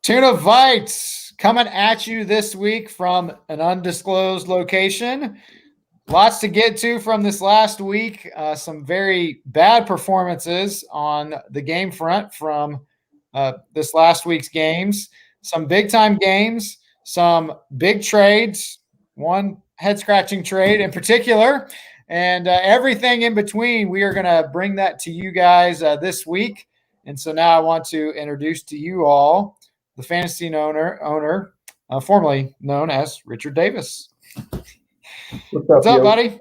Tunavites coming at you this week from an undisclosed location. Lots to get to from this last week. Some very bad performances on the game front from this last week's games. Some big-time games, some big trades, one head-scratching trade in particular, and everything in between. We are going to bring that to you guys this week. And so now I want to introduce to you all the fantasy owner formerly known as Richard Davis. What's up, buddy?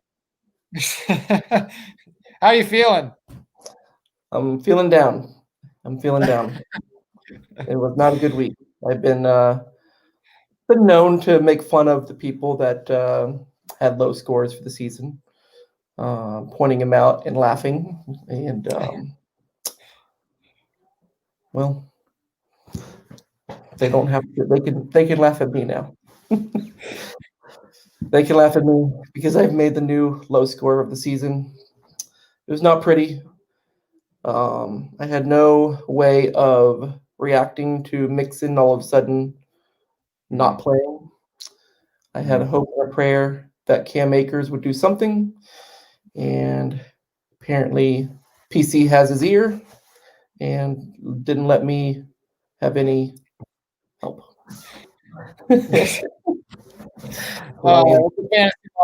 How you feeling? I'm feeling down. It was not a good week. I've been known to make fun of the people that had low scores for the season, pointing them out and laughing. And well, they don't have to. They can laugh at me now. They can laugh at me because I've made the new low score of the season. It was not pretty. I had no way of reacting to Mixon all of a sudden not playing. I had a hope and a prayer that Cam Akers would do something, and apparently PC has his ear and didn't let me have any help. Fantasy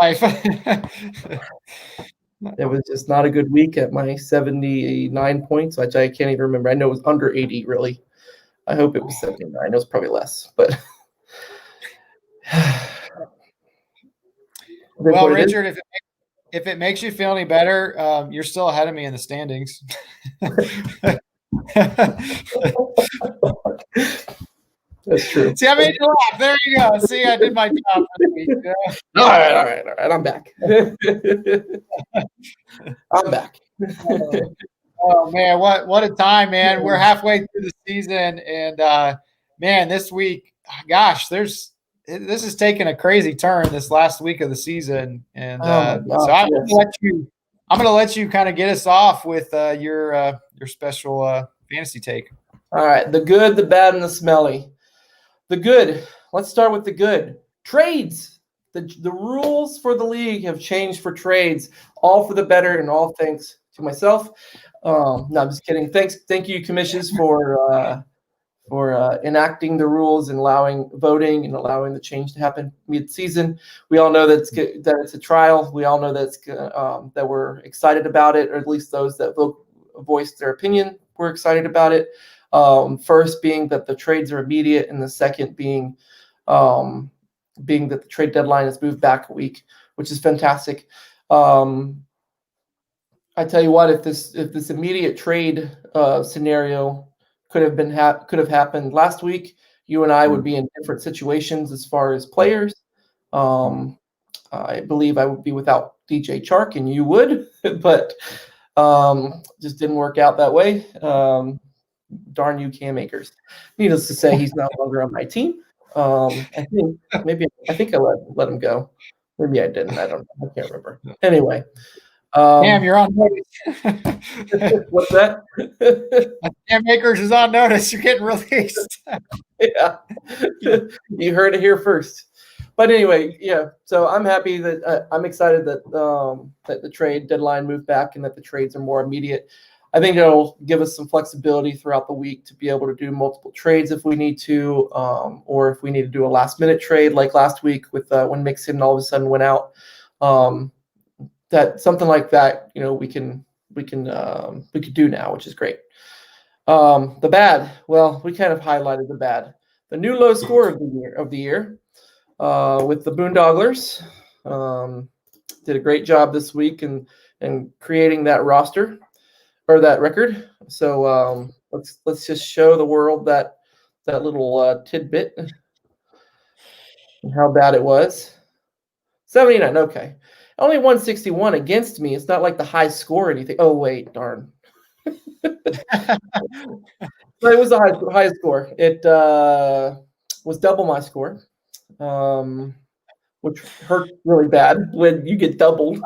life. It was just not a good week at my 79 points, which I can't even remember. I know it was under 80, really. I hope it was 79. It was probably less, but well, Richard, if it makes you feel any better, you're still ahead of me in the standings. That's true. See, I made you laugh. There you go. See, I did my job for the week. All right. I'm back. I'm back. Oh man, what a time, man! We're halfway through the season, and man, this week, gosh, this is taking a crazy turn. This last week of the season, and so I'm going to let you kind of get us off with your special fantasy take. All right, the good, the bad, and the smelly. The good. Let's start with the good. Trades. The rules for the league have changed for trades, all for the better, and all thanks to myself. No, I'm just kidding. Thank you, commissions, for enacting the rules and allowing voting and allowing the change to happen mid-season. We all know that it's a trial. We all know that we're excited about it, or at least those that voiced their opinion were excited about it. First being that the trades are immediate, and the second being that the trade deadline is moved back a week, which is fantastic. I tell you what, if this immediate trade scenario could have happened last week, you and I would be in different situations as far as players. I believe I would be without DJ Chark, and you would, but just didn't work out that way. Darn you, Cam Akers. Needless to say, he's no longer on my team. I think I let him go. Maybe I didn't. I don't know. I can't remember. Anyway. Cam, you're on notice. What's that? Cam Akers is on notice. You're getting released. Yeah. You heard it here first. But anyway, yeah. So I'm happy that I'm excited that the trade deadline moved back and that the trades are more immediate. I think it'll give us some flexibility throughout the week to be able to do multiple trades if we need to, or if we need to do a last-minute trade like last week with when Mixon all of a sudden went out. That something like that, we could do now, which is great. The bad, well, we kind of highlighted the bad. The new low score of the year with the Boondogglers did a great job this week in creating that roster. Or that record. So let's just show the world that little tidbit and how bad it was. 79, okay. Only 161 against me. It's not like the high score or anything. Oh wait, darn. But it was the highest score. It was double my score, which hurt really bad when you get doubled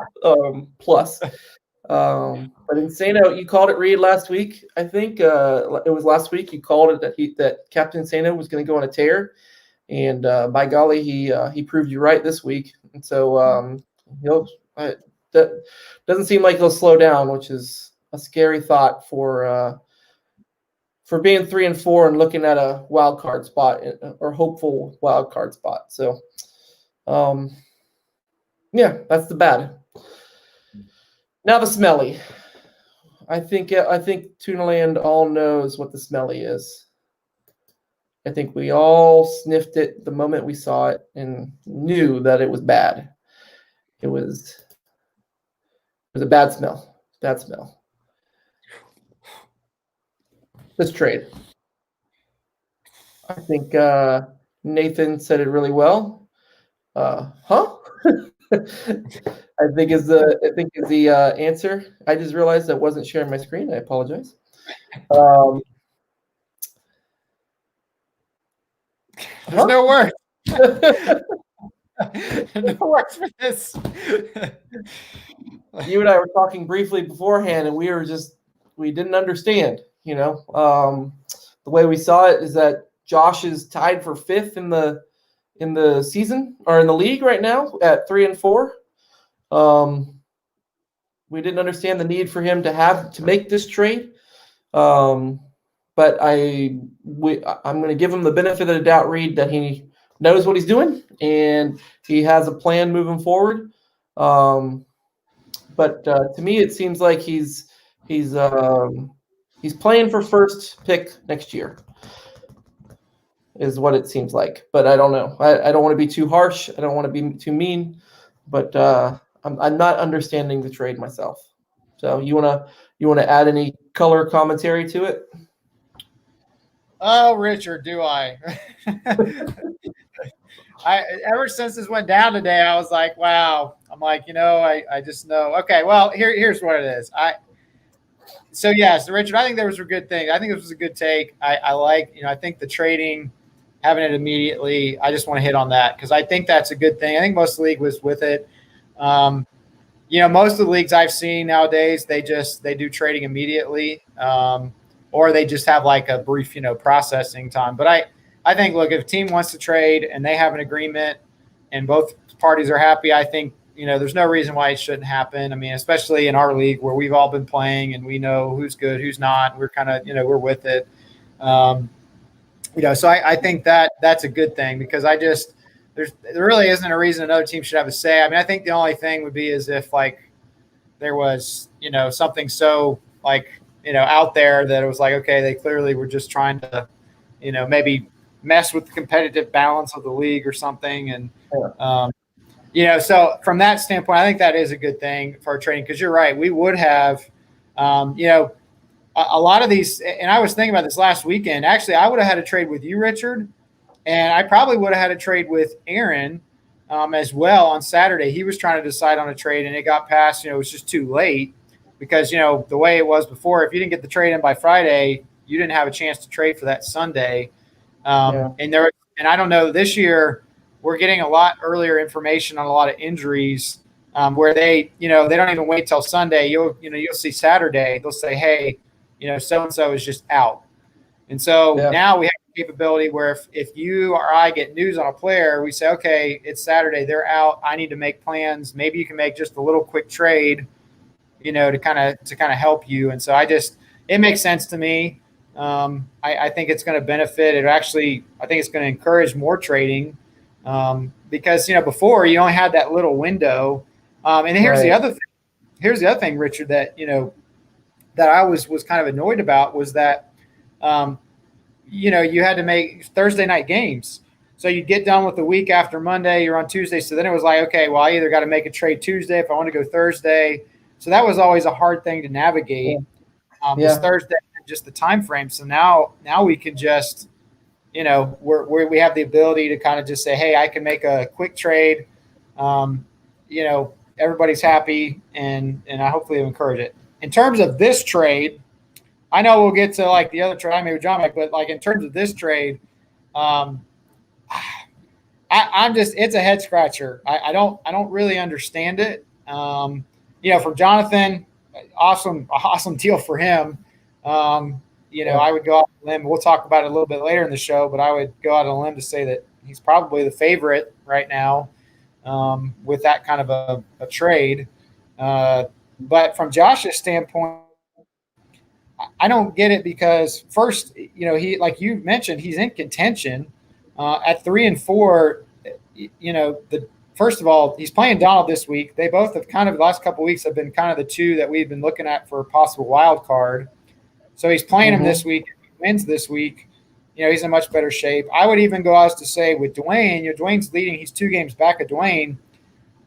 plus. But Insano, you called it, Reid, last week. I think it was last week. You called it that Captain Insano was going to go on a tear, and by golly, he proved you right this week. And so that doesn't seem like he'll slow down, which is a scary thought for being 3-4 and looking at a wild card spot or hopeful wild card spot. So, that's the bad. Now the smelly. I think Tunaland all knows what the smelly is. I think we all sniffed it the moment we saw it and knew that it was bad. It was a bad smell. Bad smell. This trade. I think Nathan said it really well. Huh? I think is the answer. I just realized I wasn't sharing my screen. I apologize. There's no word. No words for this. You and I were talking briefly beforehand, and we didn't understand. The way we saw it is that Josh is tied for 5th in the season or in the league right now at 3-4. We didn't understand the need for him to make this trade. But I'm going to give him the benefit of the doubt, Reid, that he knows what he's doing and he has a plan moving forward. But to me, it seems like he's playing for first pick next year, is what it seems like. But I don't know. I don't want to be too harsh. I don't want to be too mean. But I'm not understanding the trade myself. So you wanna add any color commentary to it? Oh, Richard, do I? Ever since this went down today, I was like, wow. I'm like, I just know. Okay, well, here's what it is. So Richard, I think there was a good thing. I think this was a good take. I like, I think the trading, having it immediately, I just want to hit on that because I think that's a good thing. I think most of the league was with it. Most of the leagues I've seen nowadays, they do trading immediately, or they just have like a brief, processing time. But I think, look, if a team wants to trade and they have an agreement and both parties are happy, I think, there's no reason why it shouldn't happen. I mean, especially in our league where we've all been playing and we know who's good, who's not. We're kind of, we're with it. So I think that's a good thing because there really isn't a reason another team should have a say. I mean, I think the only thing would be is if like there was, something so like, out there that it was like, okay, they clearly were just trying to, maybe mess with the competitive balance of the league or something. And, so from that standpoint, I think that is a good thing for trading because you're right. We would have, a lot of these, and I was thinking about this last weekend. Actually, I would have had a trade with you, Richard, and I probably would have had a trade with Aaron as well on Saturday. He was trying to decide on a trade, and it got passed. It was just too late because, the way it was before, if you didn't get the trade in by Friday, you didn't have a chance to trade for that Sunday. And I don't know, this year we're getting a lot earlier information on a lot of injuries where they don't even wait till Sunday. You'll see Saturday. They'll say, hey, so-and-so is just out. And so now we have the capability where if you or I get news on a player, we say, okay, it's Saturday, they're out. I need to make plans. Maybe you can make just a little quick trade, to kind of help you. And so it makes sense to me. I think it's going to benefit. I think it's going to encourage more trading because, before you only had that little window. And here's the other thing. Here's the other thing, Richard, that, that I was kind of annoyed about was that, you had to make Thursday night games. So you'd get done with the week after Monday, you're on Tuesday. So then it was like, okay, well, I either got to make a trade Tuesday if I want to go Thursday. So that was always a hard thing to navigate. Was Thursday, just the time frame. So now we can just, we have the ability to kind of just say, hey, I can make a quick trade. Everybody's happy and I hopefully encourage it. In terms of this trade, I know we'll get to like the other trade, maybe John, but like in terms of this trade, I'm just, it's a head scratcher. I don't really understand it. From Jonathan, awesome deal for him. I would go out on a limb. We'll talk about it a little bit later in the show, but I would go out on a limb to say that he's probably the favorite right now with that kind of a trade. But from Josh's standpoint, I don't get it because first, he, like you mentioned, he's in contention at 3-4. First of all, he's playing Donald this week. They both have kind of the last couple of weeks have been kind of the two that we've been looking at for a possible wild card. So he's playing him this week. If he wins this week, he's in much better shape. I would even go as to say with Dwayne, Dwayne's leading. He's 2 games back of Dwayne.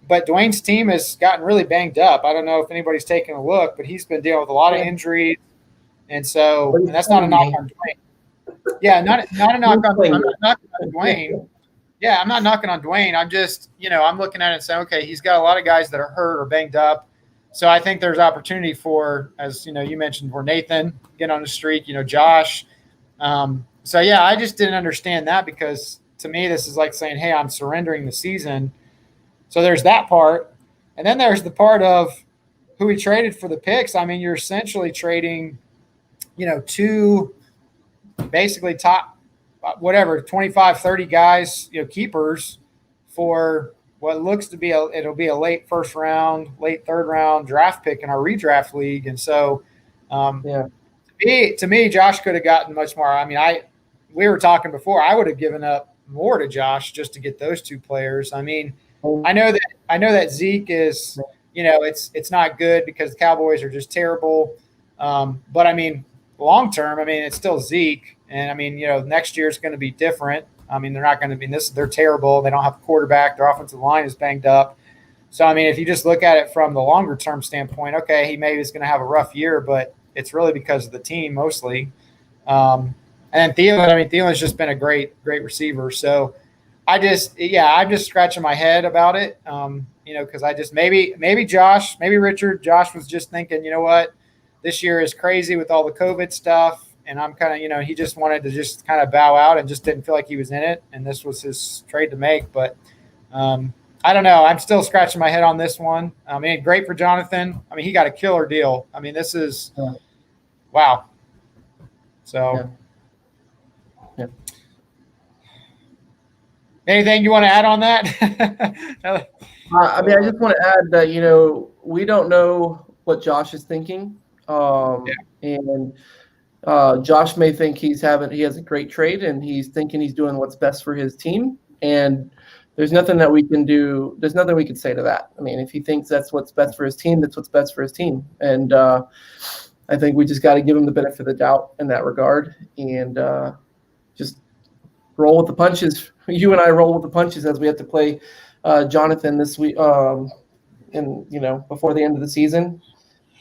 But Dwayne's team has gotten really banged up. I don't know if anybody's taken a look, but he's been dealing with a lot of injuries. And that's not a knock on Dwayne. Yeah, not a knock on. I'm not knocking on Dwayne. Yeah, I'm not knocking on Dwayne. I'm just, I'm looking at it and saying, okay, he's got a lot of guys that are hurt or banged up. So I think there's opportunity for, as you mentioned, for Nathan get on the streak. Josh. I just didn't understand that because to me this is like saying, hey, I'm surrendering the season. So there's that part, and then there's the part of who he traded for the picks. I mean, you're essentially trading, 2 basically top, 25, 30 guys, keepers for what looks to be it'll be a late first round, late third round draft pick in our redraft league. And so, to me, Josh could have gotten much more. I mean, we were talking before, I would have given up more to Josh just to get those 2 players. I mean, I know that Zeke is, it's not good because the Cowboys are just terrible. But I mean, long term, it's still Zeke. And next year is going to be different. They're not going to be they're terrible. They don't have a quarterback. Their offensive line is banged up. So, if you just look at it from the longer term standpoint, okay, he maybe is going to have a rough year, but it's really because of the team mostly. And Thielen's just been a great receiver. So, I'm just scratching my head about it, because I just maybe Josh was just thinking, this year is crazy with all the COVID stuff, and I'm kind of, he just wanted to just kind of bow out and just didn't feel like he was in it, and this was his trade to make. But I don't know. I'm still scratching my head on this one. Great for Jonathan. He got a killer deal. This is wow. So. Yeah. Anything you want to add on that? I just want to add that, we don't know what Josh is thinking. And Josh may think he has a great trade and he's thinking he's doing what's best for his team. And there's nothing that we can do. There's nothing we can say to that. If he thinks that's what's best for his team, that's what's best for his team. And I think we just got to give him the benefit of the doubt in that regard and just roll with the punches. You and I roll with the punches as we have to play Jonathan this week, before the end of the season.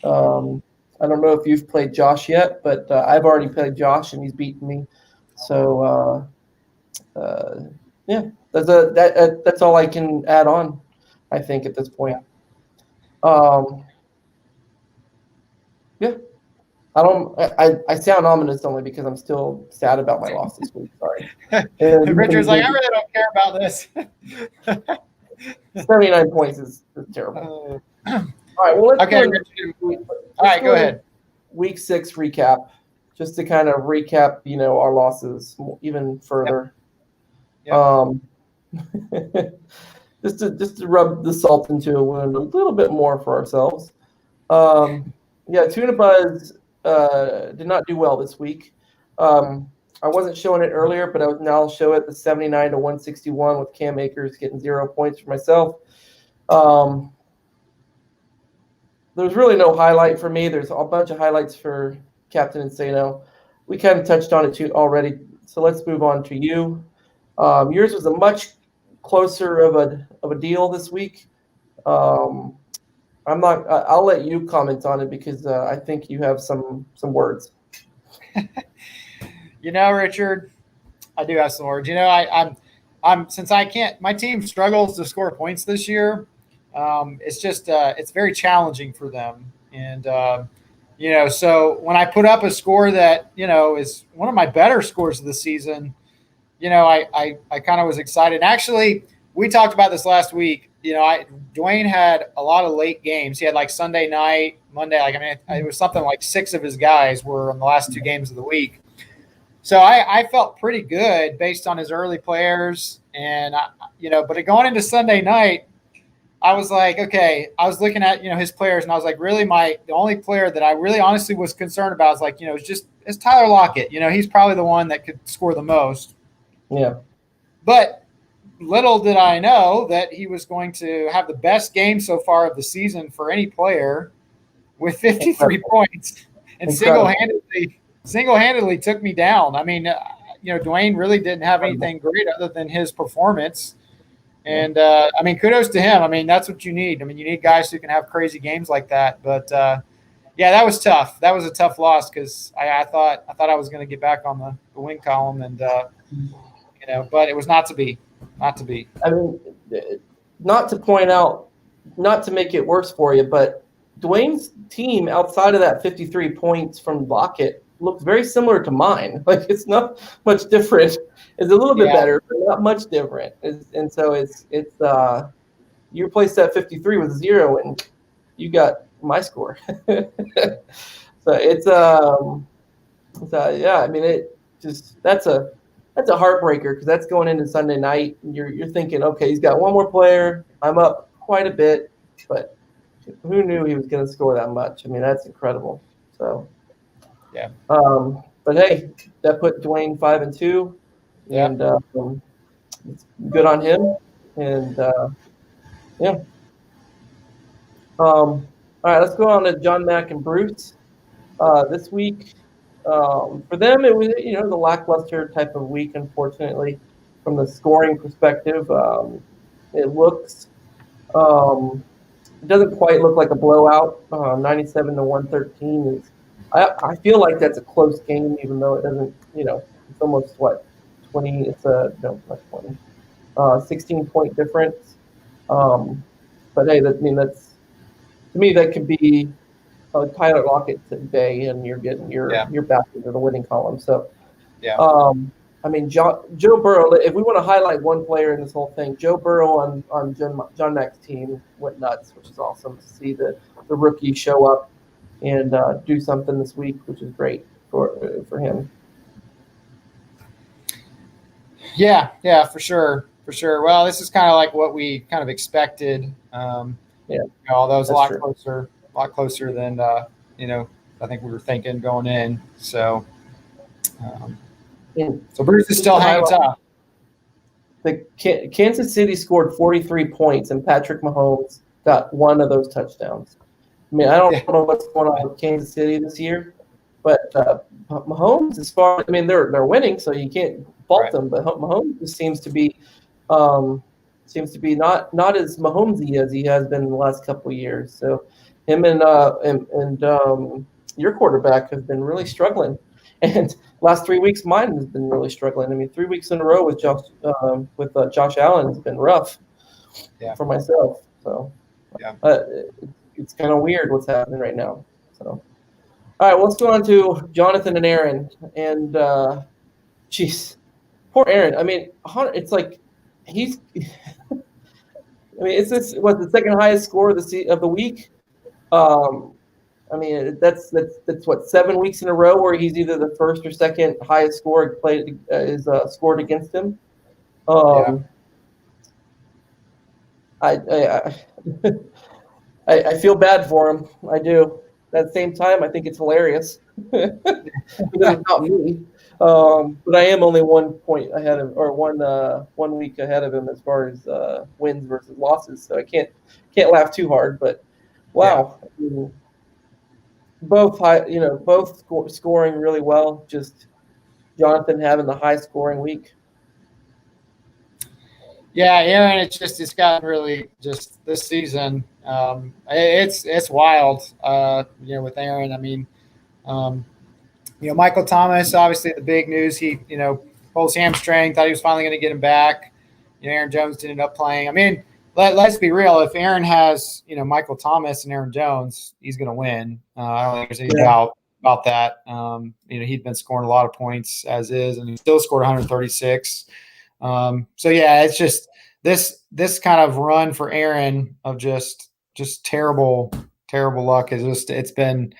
I don't know if you've played Josh yet, but I've already played Josh and he's beaten me. So that's all I can add on, I think, at this point. I sound ominous only because I'm still sad about my loss this week. Sorry. And Richard's like, I really don't care about this. 79 points is terrible. All right. Well, go ahead. Week 6 recap, just to kind of recap, our losses even further. Yep. Just to rub the salt into a wound a little bit more for ourselves. Tuna Buzz did not do well this week. I wasn't showing it earlier, but I'll show it, the 79 to 161 with Cam Akers getting 0 points for myself. There's really no highlight for me. There's a bunch of highlights for Captain Insano. We kind of touched on it too already, so let's move on to you. Yours was a much closer of a deal this week. I'll let you comment on it because I think you have some words. Richard, I do have some words. I'm since I can't, my team struggles to score points this year. It's just it's very challenging for them, and so when I put up a score that is one of my better scores of the season, I kind of was excited. Actually, we talked about this last week. Dwayne had a lot of late games. He had like Sunday night, Monday. It was something like 6 of his guys were in the last 2 games of the week. So I felt pretty good based on his early players, and but going into Sunday night, I was like, okay. I was looking at his players, and I was like, really, the only player that I really honestly was concerned about is like is Tyler Lockett. He's probably the one that could score the most. Yeah. But little did I know that he was going to have the best game so far of the season for any player, with 53 points, and single-handedly took me down. I mean, Dwayne really didn't have anything great other than his performance. And, kudos to him. I mean, that's what you need. I mean, you need guys who can have crazy games like that. But, that was tough. That was a tough loss because I thought I was going to get back on the win column, and, but it was not to be. Not to be. I mean, not to point out, not to make it worse for you, but Dwayne's team outside of that 53 points from Lockett looked very similar to mine. Like, it's not much different. It's a little bit better, but not much different. And so it's you replaced that 53 with 0, and you got my score. So it's I mean, it just that's a heartbreaker because that's going into Sunday night. And you're thinking, okay, he's got one more player. I'm up quite a bit, but who knew he was going to score that much? I mean, that's incredible. So, yeah. But hey, that put Dwayne 5-2, and it's good on him. And all right, let's go on to John Mack and Bruce. This week, for them, it was the lackluster type of week. Unfortunately, from the scoring perspective, it looks. It doesn't quite look like a blowout. 97-113 is. I feel like that's a close game, even though it doesn't. It's almost 20. It's not 20. 16-point difference. But hey, that's to me that could be Tyler Lockett today, and you're back into the winning column. So, I mean, Joe Burrow. If we want to highlight one player in this whole thing, Joe Burrow on John Mack's team went nuts, which is awesome to see the rookie show up and do something this week, which is great for him. Yeah, for sure. Well, this is kind of like what we kind of expected. Although it's a lot closer than I think we were thinking going in. So, so Bruce is still hanging tough. The Kansas City scored 43 points, and Patrick Mahomes got one of those touchdowns. I mean, I don't know what's going on with Kansas City this year, but Mahomes, they're winning, so you can't fault them. But Mahomes just seems to be not as Mahomesy as he has been in the last couple of years. So him and your quarterback have been really struggling, and last 3 weeks mine has been really struggling. I mean, 3 weeks in a row with Josh Allen has been rough for myself. So it's kind of weird what's happening right now. So all right, well, let's go on to Jonathan and Aaron. And poor Aaron. I mean, it's like he's. I mean, it's the second highest score of the week. I mean, that's what 7 weeks in a row where he's either the first or second highest score scored against him. I feel bad for him. I do. At the same time, I think it's hilarious. Because it's not me. But I am only 1 point ahead of, or 1 week ahead of him as far as wins versus losses. So I can't laugh too hard. But wow, I mean, both scoring really well. Just Jonathan having the high scoring week. Yeah, Aaron, it's gotten really just this season. It's wild. With Aaron, I mean, Michael Thomas, obviously the big news. He, pulled his hamstring. Thought he was finally going to get him back. Aaron Jones didn't end up playing. I mean, let's be real. If Aaron has, Michael Thomas and Aaron Jones, he's going to win. I don't think there's any doubt about that. He'd been scoring a lot of points as is, and he still scored 136. It's just this kind of run for Aaron of just terrible luck is just it's been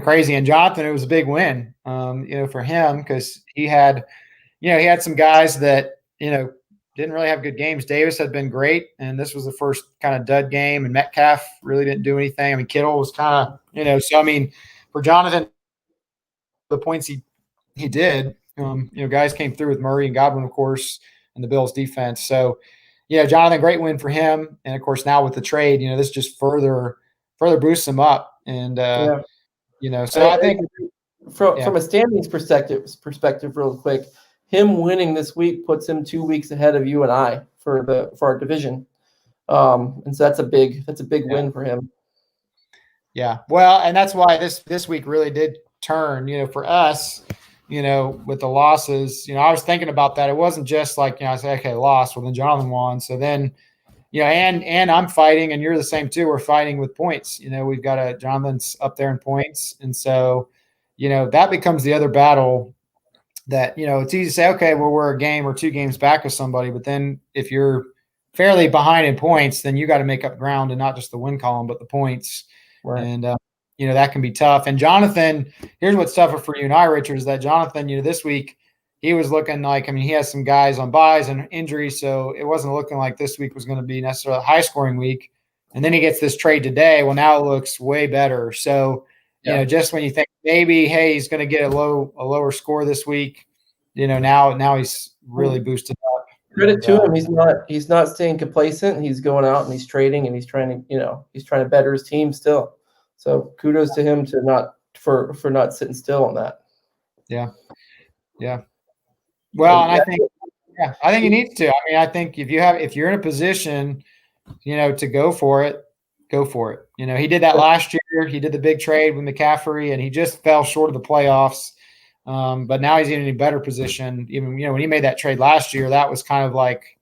crazy. And Jonathan, it was a big win, for him because he had some guys that didn't really have good games. Davis had been great, and this was the first kind of dud game. And Metcalf really didn't do anything. I mean, Kittle was kind of so I mean, for Jonathan, the points he did, guys came through with Murray and Godwin, of course, and the Bills defense. So, Jonathan, great win for him. And of course, now with the trade, this just further boosts him up. And so I think from a standings perspective, real quick, him winning this week puts him 2 weeks ahead of you and I for our division. And so that's a big win for him. Yeah. Well, and that's why this week really did turn, for us, with the losses. I was thinking about that. It wasn't just like, I said, okay, lost. Well, then Jonathan won. So then, and I'm fighting, and you're the same too. We're fighting with points. We've got Jonathan's up there in points. And so, that becomes the other battle that, it's easy to say, okay, well, we're a game or 2 games back of somebody. But then if you're fairly behind in points, then you got to make up ground and not just the win column, but the points. Right. And, that can be tough. And Jonathan, here's what's tougher for you and I, Richard, is that Jonathan, this week he was looking like, he has some guys on buys and injuries, so it wasn't looking like this week was going to be necessarily a high-scoring week. And then he gets this trade today. Well, now it looks way better. So, just when you think maybe, hey, he's going to get a lower score this week, now he's really boosted up. Credit to him. He's not staying complacent. He's going out and he's trading and he's trying to better his team still. So kudos to him for not sitting still on that. Yeah. Yeah. Well, and I think he needs to. I think if you're in a position, to go for it, go for it. He did that last year. He did the big trade with McCaffrey, and he just fell short of the playoffs. But now he's in a better position. Even, when he made that trade last year, that was kind of like,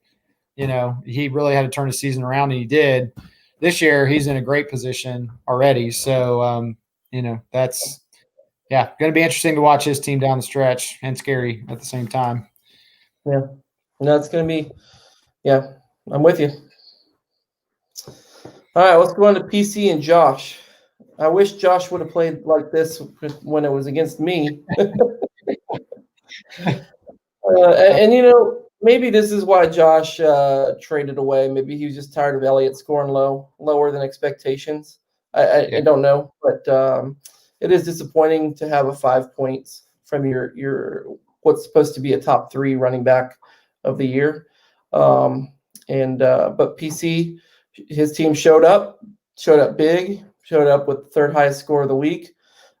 he really had to turn the season around, and he did. This year, he's in a great position already. So, that's going to be interesting to watch his team down the stretch, and scary at the same time. Yeah. No, it's going to be I'm with you. All right, let's go on to PC and Josh. I wish Josh would have played like this when it was against me. And maybe this is why Josh traded away. Maybe he was just tired of Elliott scoring lower than expectations. I don't know, but it is disappointing to have a 5 points from your what's supposed to be a top 3 running back of the year. But PC, his team showed up big, showed up with the 3rd highest score of the week.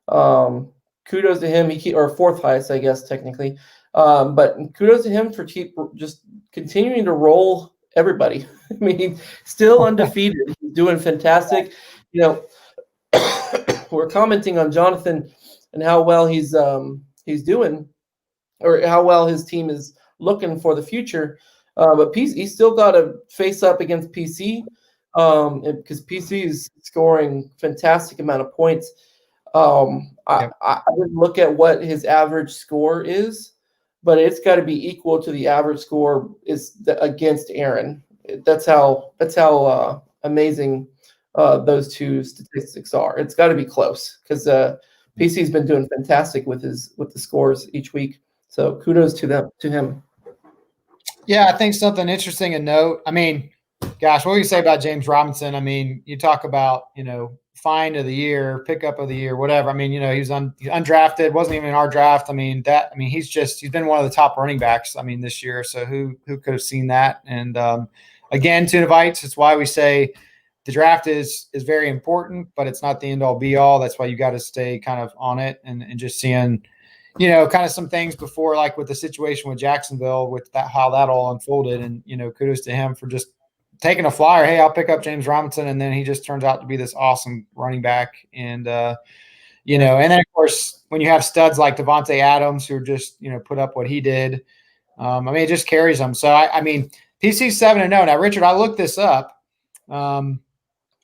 Kudos to him. Or 4th highest, I guess, technically. But kudos to him for just continuing to roll everybody. He's still undefeated. He's doing fantastic. We're commenting on Jonathan and how well he's doing, or how well his team is looking for the future. But he's still got to face up against PC, because PC is scoring fantastic amount of points. I didn't look at what his average score is, but it's got to be equal to the average score against Aaron. That's how amazing those two statistics are. It's got to be close, because PC's been doing fantastic with the scores each week. So kudos to him. Yeah, I think something interesting to note. Gosh, what do you say about James Robinson? You talk about, find of the year, pickup of the year, whatever. He was undrafted, wasn't even in our draft. He's been one of the top running backs, this year. So who could have seen that? And again, Tunavites, it's why we say the draft is very important, but it's not the end all be all. That's why you got to stay kind of on it and just seeing, kind of some things before, like with the situation with Jacksonville, with that, how that all unfolded. And, kudos to him for just taking a flyer. Hey, I'll pick up James Robinson. And then he just turns out to be this awesome running back. And, and then of course, when you have studs like Devontae Adams, who just, put up what he did, it just carries them. So PC's 7-0. Now, Richard, I looked this up. I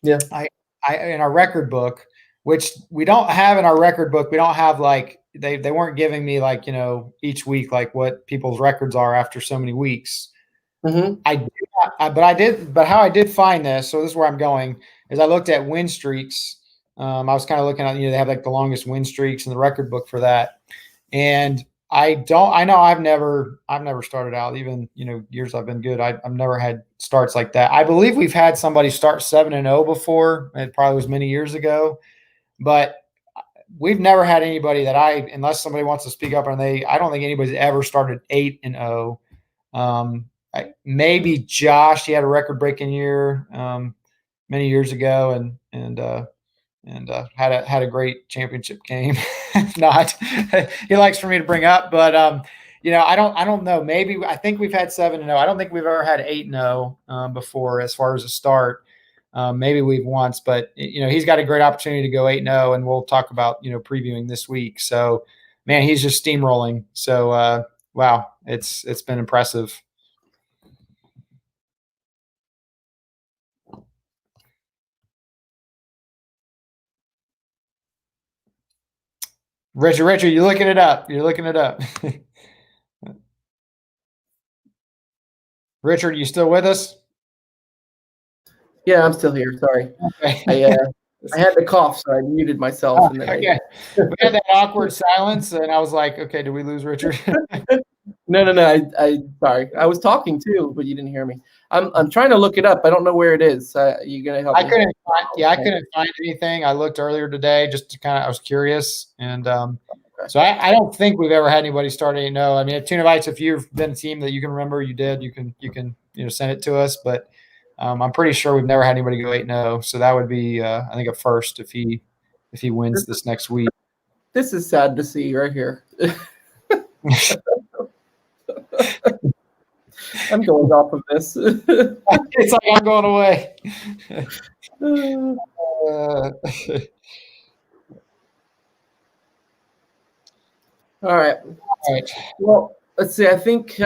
in our record book, which we don't have in our record book, we don't have like, they weren't giving me like, each week, like what people's records are after so many weeks. Mm-hmm. But how I did find this, so this is where I'm going, is I looked at win streaks. I was kind of looking at, they have like the longest win streaks in the record book for that. And I know I've never started out, even, years I've been good. I've never had starts like that. I believe we've had somebody start 7-0 before. It probably was many years ago, but we've never had anybody unless somebody wants to speak up, I don't think anybody's ever started 8-0. Maybe Josh, he had a record breaking year many years ago, and had a great championship game. Not, he likes for me to bring up, but I don't know. Maybe I think we've had 7-0. I don't think we've ever had 8-0 before as far as a start. Maybe we've once, but he's got a great opportunity to go 8-0, and we'll talk about previewing this week. So, man, he's just steamrolling. So, wow, it's been impressive. Richard, you're looking it up. Richard, you still with us? Yeah, I'm still here. Sorry. Okay. I had the cough, so I muted myself. Oh, and then okay. We had that awkward silence, and I was like, okay, did we lose Richard? No. I sorry. I was talking too, but you didn't hear me. I'm trying to look it up. I don't know where it is. You gonna help me? I couldn't find anything. I looked earlier today just to I was curious, and so I don't think we've ever had anybody start 8-0. I mean, at Tunavites, if you've been a team that you can remember, you did. You can send it to us, but I'm pretty sure we've never had anybody go 8-0. So that would be I think a first if he wins this next week. This is sad to see right here. I'm going off of this. It's like I'm going away. All right. Well, let's see. I think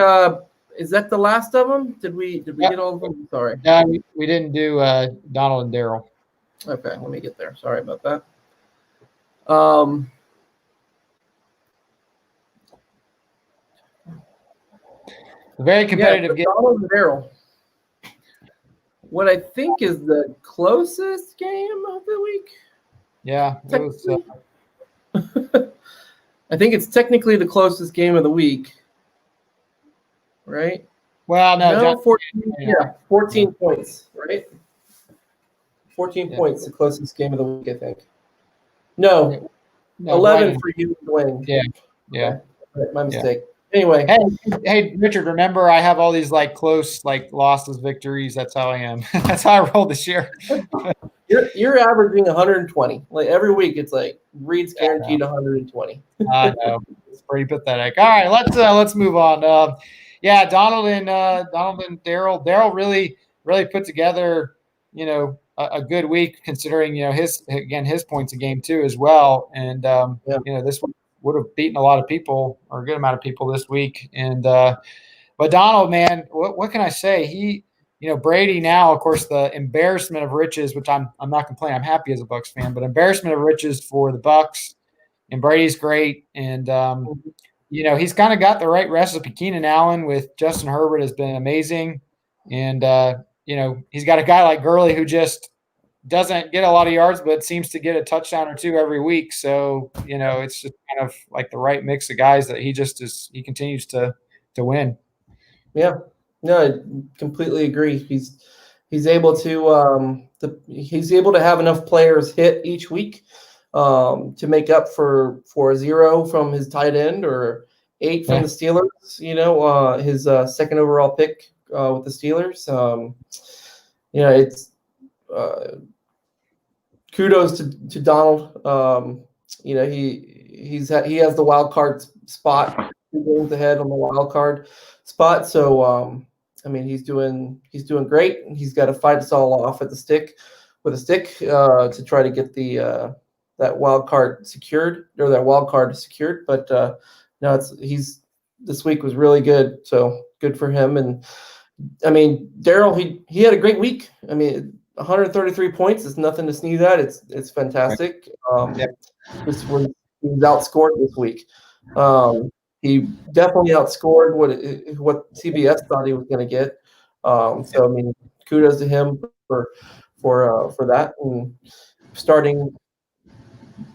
is that the last of them? Did we get all of them? Sorry. No, we didn't do Donald and Daryl. Okay, let me get there. Sorry about that. Very competitive game. Donald and Daryl. What I think is the closest game of the week. Yeah, it was. I think it's technically the closest game of the week, right? Well, no, 14 points, right? 14 points, the closest game of the week, I think. No 11 for you and Dwayne. Yeah. Okay. My mistake. Anyway. Hey, Richard, remember I have all these close losses, victories. That's how I am. That's how I roll this year. You're averaging 120. Every week it's Reid's guaranteed 120. I know. It's pretty pathetic. All right, let's move on. Donald and Daryl. Daryl really put together, a good week considering, his points a game too as well. And this one would have beaten a lot of people or a good amount of people this week. And but Donald, man, what can I say? He, Brady now, of course, the embarrassment of riches, which I'm not complaining. I'm happy as a Bucs fan, but embarrassment of riches for the Bucs. And Brady's great. And he's kind of got the right recipe. Keenan Allen with Justin Herbert has been amazing. And he's got a guy like Gurley who just doesn't get a lot of yards, but seems to get a touchdown or two every week. So, it's just kind of like the right mix of guys that he continues to win. Yeah, no, I completely agree. He's able to have enough players hit each week to make up for a 0 from his tight end or 8 from the Steelers. His second overall pick with the Steelers. It's kudos to Donald. He has the wild card spot. 2 games ahead on the wild card spot. So he's doing great. He's got to fight us all off with a stick to try to get that wild card secured. But this week was really good. So good for him. And Daryl, he had a great week. 133 points is nothing to sneeze at. It's fantastic. He was outscored this week. He definitely outscored what CBS thought he was going to get. So I mean, kudos to him for that, and starting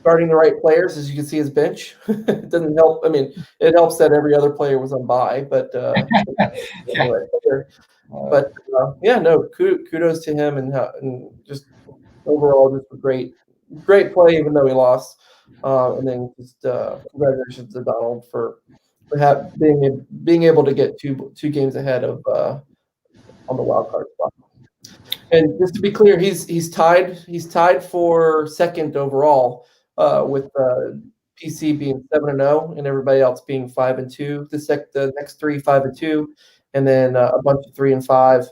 the right players. As you can see, his bench it doesn't help. I mean, it helps that every other player was on bye, but yeah, no, kudos to him, and just overall, just a great play, even though he lost. And then just congratulations to Donald for being able to get two games ahead of on the wild card spot. And just to be clear, he's tied for second overall with PC being 7-0 and everybody else being 5-2. The next three 5-2, and then a bunch of 3-5,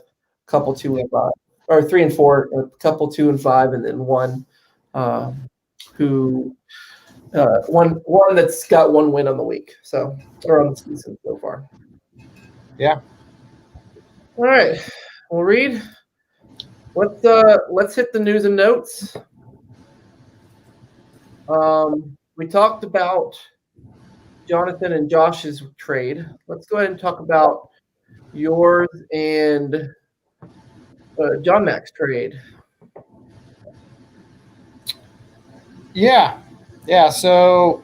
couple 2-5, or 3-4, a couple 2-5, and then one one that's got one win on the week, so or on the season so far. Yeah. All right. Well, Reid, let's hit the news and notes. We talked about Jonathan and Josh's trade. Let's go ahead and talk about yours and John Mac's trade. Yeah. So,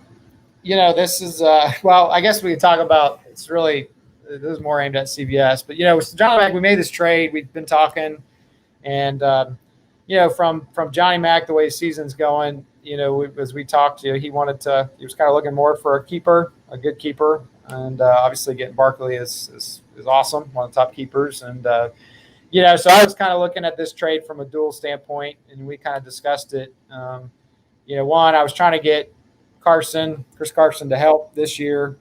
this is well, I guess we could talk about. This is more aimed at CBS, but with Johnny Mac, we made this trade. We've been talking, and from Johnny Mac, the way his season's going, as we talked, he was kind of looking more for a good keeper, and obviously getting Barkley is awesome, one of the top keepers, and so I was kind of looking at this trade from a dual standpoint, and we kind of discussed it. One, I was trying to get Chris Carson to help this year.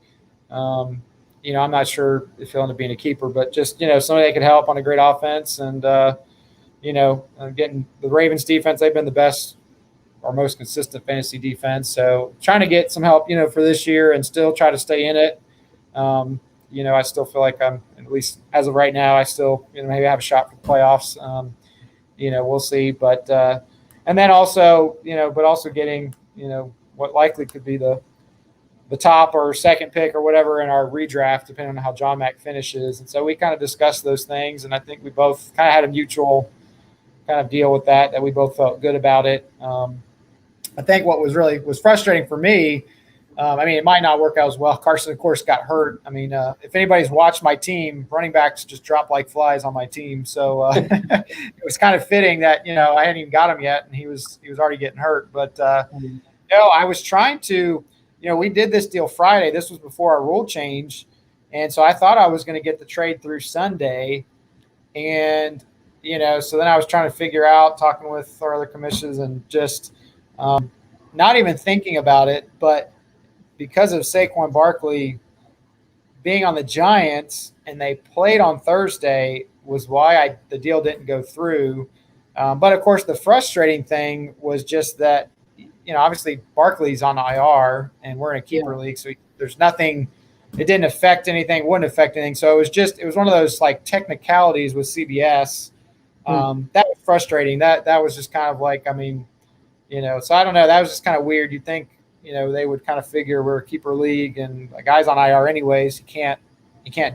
I'm not sure if he'll end up being a keeper, but just, somebody that could help on a great offense. And, getting the Ravens defense, they've been the best or most consistent fantasy defense. So trying to get some help, for this year and still try to stay in it. I still feel like I'm, at least as of right now, I still, maybe have a shot for the playoffs. We'll see. But, and then also, but also getting, what likely could be the top or second pick or whatever in our redraft, depending on how John Mac finishes. And so we kind of discussed those things, and I think we both kind of had a mutual kind of deal with that we both felt good about it. I think what was frustrating for me, it might not work out as well. Carson, of course, got hurt. If anybody's watched my team, running backs just drop like flies on my team. So it was kind of fitting that, I hadn't even got him yet, and he was already getting hurt. But, I was trying to – we did this deal Friday. This was before our rule change. And so I thought I was going to get the trade through Sunday. And, so then I was trying to figure out, talking with our other commissions and just not even thinking about it. But because of Saquon Barkley being on the Giants and they played on Thursday was why the deal didn't go through. But, of course, the frustrating thing was just that, obviously Barkley's on IR and we're in a keeper league. So there's nothing, it didn't affect anything, wouldn't affect anything. So it was one of those like technicalities with CBS. That was frustrating. That was just kind of like, so I don't know. That was just kind of weird. You'd think, they would kind of figure we're a keeper league and a guy's on IR anyways. He can't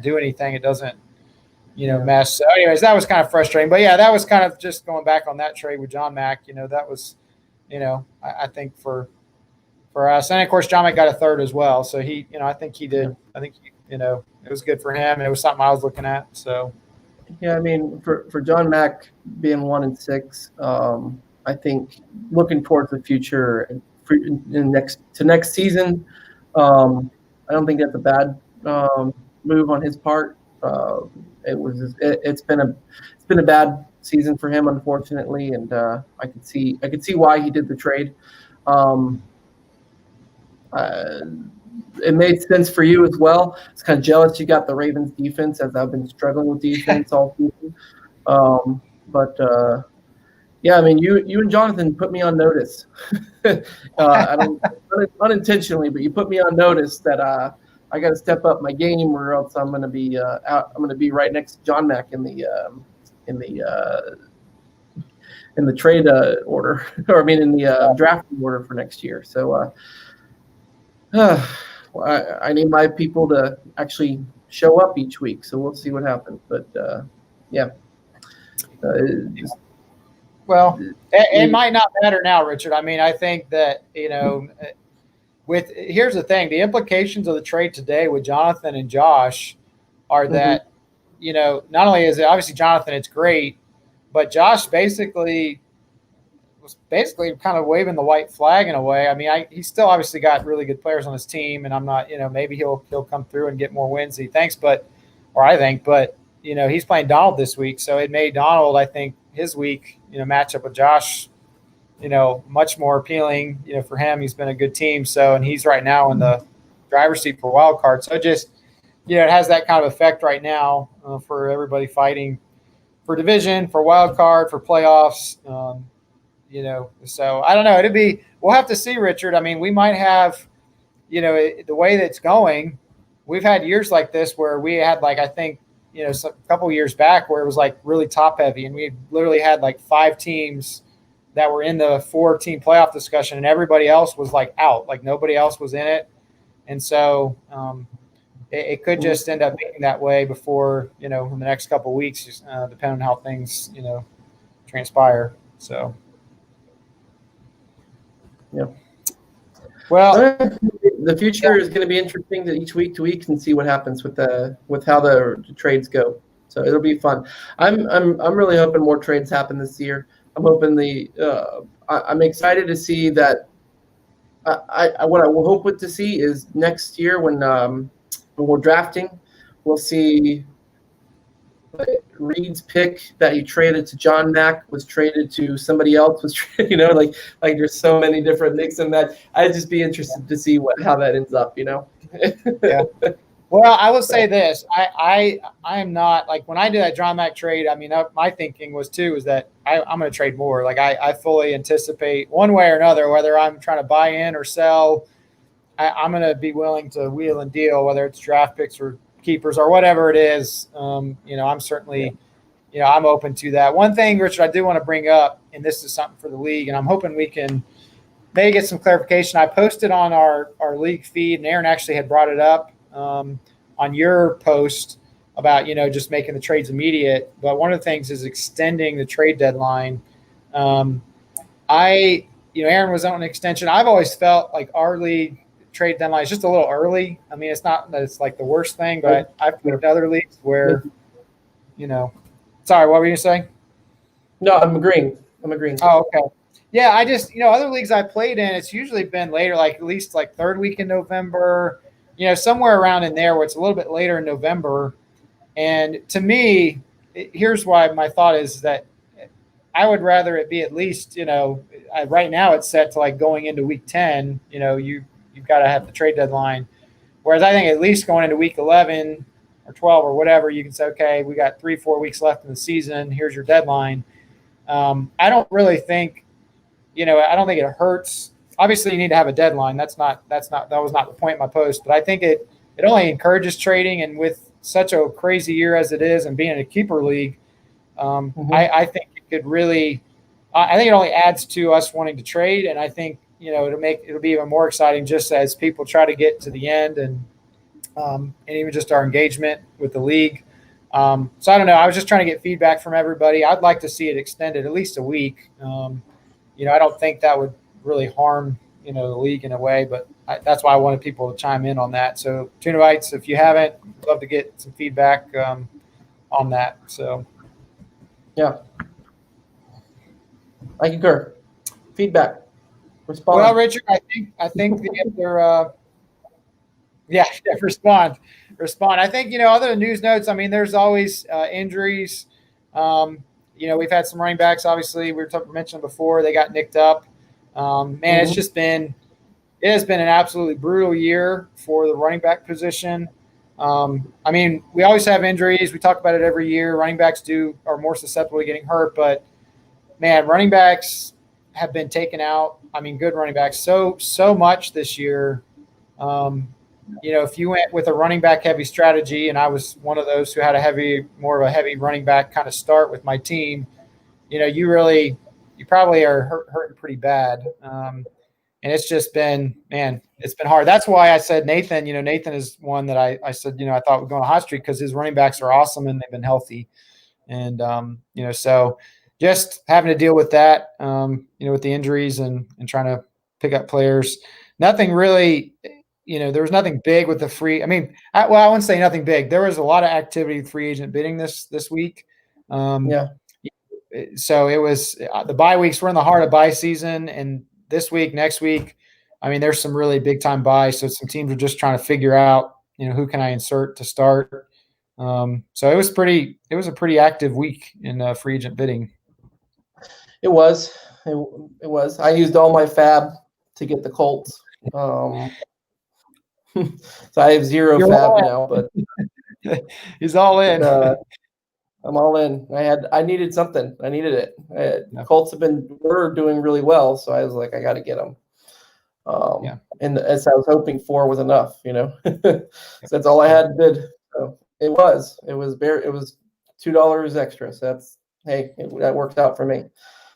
do anything. It doesn't, mess. So anyways, that was kind of frustrating, but yeah, that was kind of just going back on that trade with John Mac, that was, I think for us, and of course John Mac got a third as well. So he, I think he did. I think it was good for him, and it was something I was looking at. So yeah, for John Mac being 1-6, I think looking towards the future next season, I don't think that's a bad move on his part. It's been a bad season for him, unfortunately, and I could see why he did the trade. It made sense for you as well. It's kind of jealous you got the Ravens defense, as I've been struggling with defense all season. Yeah, you and Jonathan put me on notice. Unintentionally, but you put me on notice that I got to step up my game, or else I'm going to be out. I'm going to be right next to John Mac in the trade order, or in the drafting order for next year. So I need my people to actually show up each week. So we'll see what happens. But Yeah. Well, it might not matter now, Richard. I mean, I think that, here's the thing, the implications of the trade today with Jonathan and Josh are that, not only is it obviously Jonathan, it's great, but Josh was kind of waving the white flag in a way. I mean, he's still obviously got really good players on his team, and I'm not, maybe he'll come through and get more wins than he thinks, but he's playing Donald this week, so it made Donald, I think, his week, matchup with Josh, much more appealing, for him. He's been a good team, and he's right now in the driver's seat for wild card. So just, it has that kind of effect right now for everybody fighting for division, for wild card, for playoffs. So I don't know. We'll have to see, Richard. I mean, we might have, the way that's going, we've had years like this where we had, like, I think, a couple years back where it was like really top heavy, and we literally had like 5 teams that were in the 4-team playoff discussion, and everybody else was like out, like nobody else was in it. And so it could just end up being that way before, in the next couple of weeks, depending on how things, transpire. So. Yeah. Well, the future is going to be interesting each week to week and see what happens with how the trades go. So it'll be fun. I'm really hoping more trades happen this year. I'm hoping I'm excited to see that. What I will hope to see is next year when we're drafting, we'll see Reid's pick that he traded to John Mack was traded to somebody else. Like there's so many different nicks in that. I'd just be interested to see how that ends up. Yeah. Well, I will say this: I am not, like, when I did that John Mack trade. I mean, my thinking was that I'm going to trade more. Like I fully anticipate one way or another, whether I'm trying to buy in or sell, I'm going to be willing to wheel and deal, whether it's draft picks or keepers or whatever it is. I'm certainly, I'm open to that. One thing, Richard, I do want to bring up, and this is something for the league, and I'm hoping we can maybe get some clarification. I posted on our league feed, and Aaron actually had brought it up on your post about, just making the trades immediate. But one of the things is extending the trade deadline. Aaron was on an extension. I've always felt like our league trade deadline is just a little early. I mean, it's not that it's like the worst thing, but I've played in other leagues where, sorry, what were you saying? No, I'm agreeing. Oh, okay. Yeah, I just, other leagues I played in, it's usually been later, like at least like third week in November, somewhere around in there where it's a little bit later in November. And to me, here's why my thought is that I would rather it be at least, right now it's set to like going into week 10, you've got to have the trade deadline. Whereas I think at least going into week 11 or 12 or whatever, you can say, okay, we got 3-4 weeks left in the season. Here's your deadline. I don't really think, I don't think it hurts. Obviously you need to have a deadline. That was not the point of my post, but I think it only encourages trading. And with such a crazy year as it is and being in a keeper league, I think it could really, I think it only adds to us wanting to trade. And I think, it'll be even more exciting just as people try to get to the end and even just our engagement with the league. So I don't know. I was just trying to get feedback from everybody. I'd like to see it extended at least a week. I don't think that would really harm, the league in a way, but that's why I wanted people to chime in on that. So Tunavites, if you haven't, I'd love to get some feedback on that. So. Yeah. I concur. Feedback. Respond. Well, Richard, I think the other, respond. I think, other than news notes, I mean, there's always injuries. We've had some running backs, obviously, we mentioned before, they got nicked up. It has been an absolutely brutal year for the running back position. I mean, we always have injuries. We talk about it every year. Running backs are more susceptible to getting hurt, but man, running backs have been taken out. I mean, good running backs so much this year. If you went with a running back heavy strategy, and I was one of those who had more of a heavy running back kind of start with my team, you probably are hurting pretty bad. And it's just been, it's been hard. That's why I said Nathan, Nathan is one that I said, I thought would go on a hot streak because his running backs are awesome and they've been healthy. And so just having to deal with that, with the injuries and trying to pick up players. Nothing really, there was nothing big with the free. I mean, I wouldn't say nothing big. There was a lot of activity with free agent bidding this week. Yeah. So it was the bye weeks. We're in the heart of bye season, and this week, next week, I mean, there's some really big time buys. So some teams are just trying to figure out, who can I insert to start. So it was a pretty active week in free agent bidding. It was. It was. I used all my fab to get the Colts. So I have 0 You're fab now, but he's all in. I'm all in. I needed something. I needed it. Colts were doing really well, so I was like, I got to get them. And as I was hoping for was enough, so that's all I had to bid. So it was $2 extra. So that worked out for me.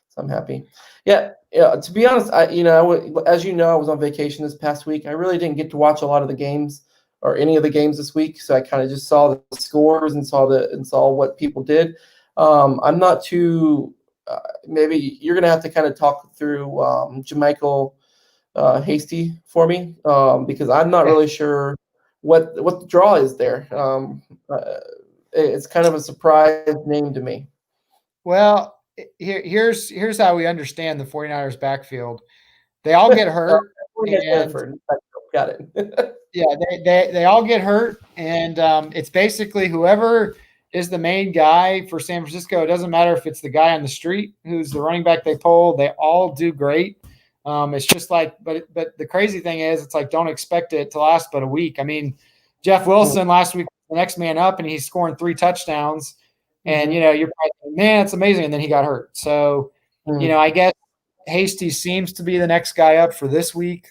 So I'm happy. Yeah. To be honest, as I was on vacation this past week. I really didn't get to watch a lot of the games or any of the games this week. So I kind of just saw the scores and saw what people did. I'm not too. Maybe you're gonna have to kind of talk through Jermichael Hasty for me because I'm not really sure what the draw is there. It's kind of a surprise name to me. Well, here's how we understand the 49ers backfield. They all get hurt. Got it. Yeah, they all get hurt, and it's basically whoever is the main guy for San Francisco. It doesn't matter if it's the guy on the street who's the running back they pull. They all do great. It's just like, but the crazy thing is, it's like don't expect it to last but a week. I mean, Jeff Wilson last week was the next man up, and he's scoring 3 touchdowns. And you're probably, man, it's amazing. And then he got hurt. So I guess Hasty seems to be the next guy up for this week.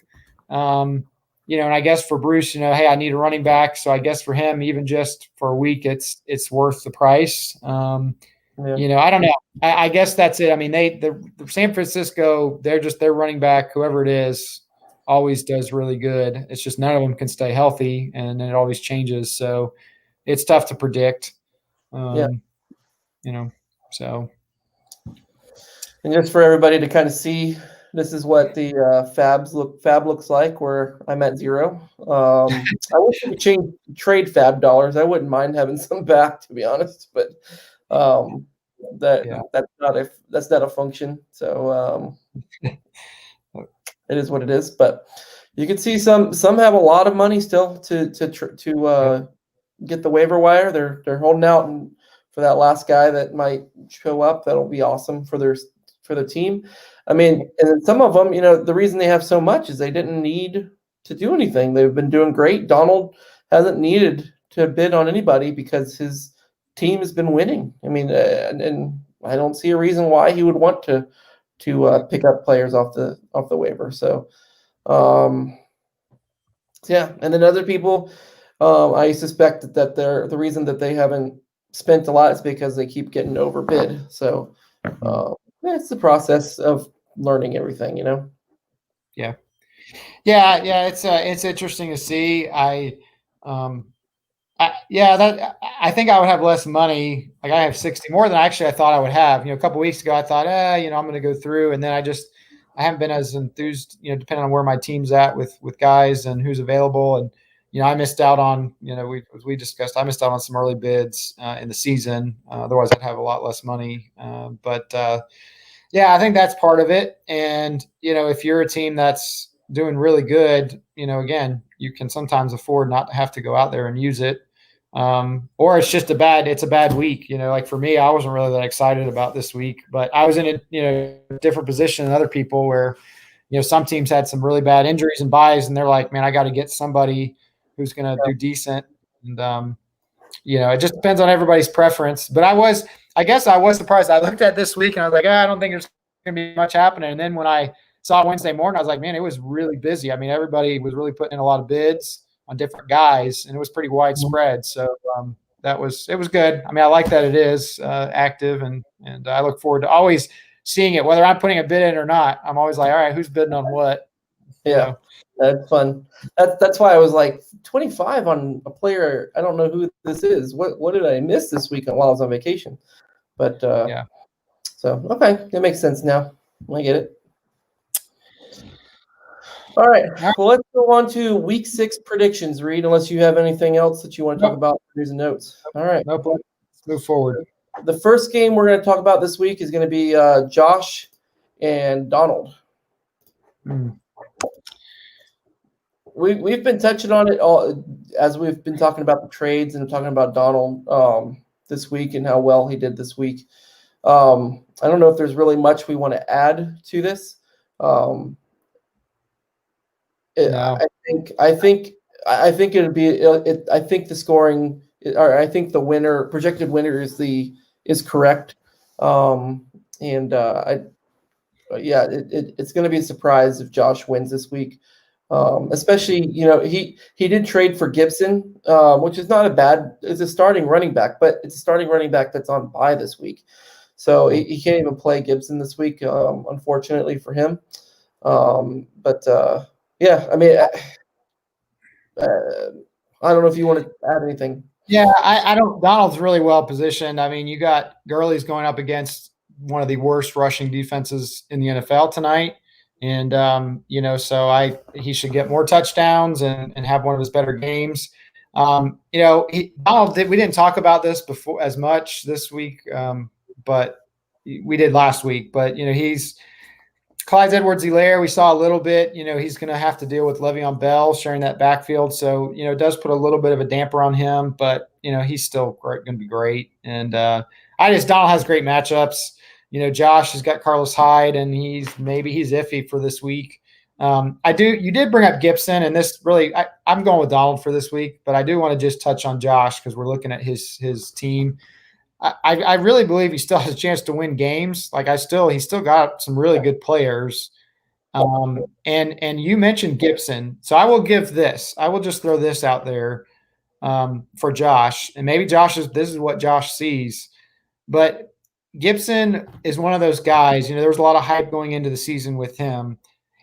And I guess for Bruce, hey, I need a running back. So I guess for him, even just for a week, it's worth the price. I don't know. I guess that's it. I mean, the San Francisco, their running back, whoever it is, always does really good. It's just none of them can stay healthy, and it always changes. So it's tough to predict. So. And just for everybody to kind of see, this is what the fab looks like, where I'm at 0. I wish we could change trade fab dollars. I wouldn't mind having some back, to be honest, but that's not a function. So it is what it is. But you can see some have a lot of money still to get the waiver wire. They're holding out for that last guy that might show up. That'll be awesome for the team. I mean, and then some of them, the reason they have so much is they didn't need to do anything. They've been doing great. Donald hasn't needed to bid on anybody because his team has been winning. I mean, and I don't see a reason why he would want to pick up players off the waiver. So, yeah. And then other people, I suspect that the reason that they haven't spent a lot is because they keep getting overbid. So, it's the process of learning everything, Yeah. It's interesting to see. I think I would have less money. Like I have 60 more than I thought I would have. A couple weeks ago, I thought, I'm going to go through, and then I haven't been as enthused. Depending on where my team's at with guys and who's available, and I missed out on. As we discussed, I missed out on some early bids in the season. Otherwise, I'd have a lot less money. I think that's part of it. And, if you're a team that's doing really good, again, you can sometimes afford not to have to go out there and use it. Or it's just a bad week. Like for me, I wasn't really that excited about this week, but I was in a different position than other people where, some teams had some really bad injuries and buys, and they're like, man, I got to get somebody who's going to do decent. And, it just depends on everybody's preference. But I guess I was surprised. I looked at this week and I was like, I don't think there's going to be much happening. And then when I saw Wednesday morning, I was like, man, it was really busy. I mean, everybody was really putting in a lot of bids on different guys, and it was pretty widespread. So it was good. I mean, I like that it is active, and I look forward to always seeing it, whether I'm putting a bid in or not. I'm always like, all right, who's bidding on what? Yeah. That's fun. That's why I was like 25 on a player. I don't know who this is. What did I miss this weekend while I was on vacation? But Yeah. So okay, that makes sense now. I get it. All right. Well, let's go on to week 6 predictions, Reid, unless you have anything else that you want to talk about. News and notes. All right. Nope. Let's move forward. The first game we're going to talk about this week is going to be Josh and Donald. We've been touching on it all as we've been talking about the trades and talking about Donald this week and how well he did this week. I don't know if there's really much we want to add to this. No. I think it'd be. I think the scoring, or I think the projected winner is correct. It's going to be a surprise if Josh wins this week. Especially, he did trade for Gibson, which is not it's a starting running back, but it's a starting running back that's on bye this week. So he can't even play Gibson this week, unfortunately for him. Yeah, I mean, I don't know if you want to add anything. Yeah, I don't. Donald's really well positioned. I mean, you got Gurley's going up against one of the worst rushing defenses in the NFL tonight. And, so he should get more touchdowns and have one of his better games. Donald, we didn't talk about this before as much this week, but we did last week. But, he's Clyde Edwards-Helaire. We saw a little bit. He's going to have to deal with Le'Veon Bell sharing that backfield. So, it does put a little bit of a damper on him. But, he's still going to be great. And Donald has great matchups. Josh has got Carlos Hyde, and he's iffy for this week. You did bring up Gibson, and this really, I'm going with Donald for this week, but I do want to just touch on Josh because we're looking at his team. I really believe he still has a chance to win games. He's still got some really good players. And you mentioned Gibson, so I will just throw this out there for Josh, and maybe this is what Josh sees, but Gibson is one of those guys, there was a lot of hype going into the season with him.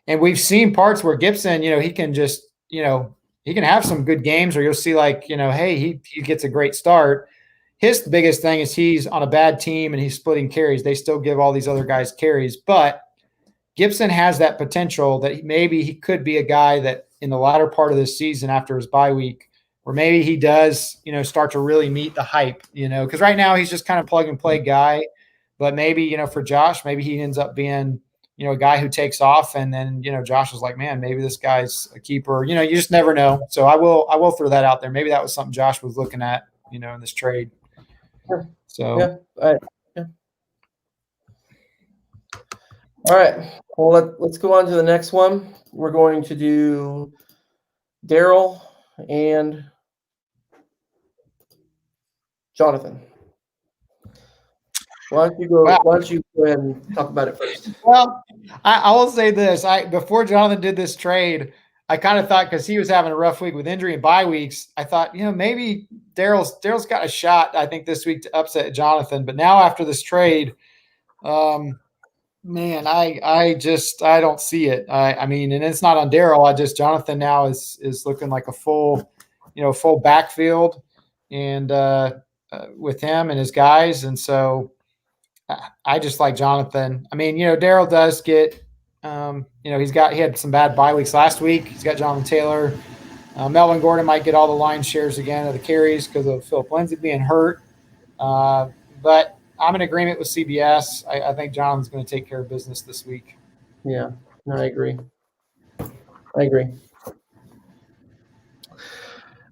And we've seen parts where Gibson, he can just, he can have some good games, or you'll see hey, he gets a great start. His biggest thing is he's on a bad team and he's splitting carries. They still give all these other guys carries, but Gibson has that potential that maybe he could be a guy that in the latter part of this season after his bye week, where maybe he does, start to really meet the hype, because right now he's just kind of plug and play guy. But maybe, for Josh, maybe he ends up being, a guy who takes off, and then, Josh is like, man, maybe this guy's a keeper. You just never know. So I will throw that out there. Maybe that was something Josh was looking at, in this trade. So yeah. All right. Well, let's go on to the next one. We're going to do Daryl and Jonathan. Why don't you go ahead and talk about it first? Well, I will say this. Before Jonathan did this trade, I kind of thought, because he was having a rough week with injury and bye weeks, I thought, maybe Daryl's got a shot, I think, this week to upset Jonathan. But now after this trade, man, I don't see it. I mean, and it's not on Daryl. Jonathan now is looking like a full backfield, and with him and his guys, and so I just like Jonathan. I mean, Daryl does get, he had some bad bye weeks last week. He's got Jonathan Taylor. Melvin Gordon might get all the line shares again of the carries because of Philip Lindsay being hurt. But I'm in agreement with CBS. I think Jonathan's going to take care of business this week. Yeah, no, I agree.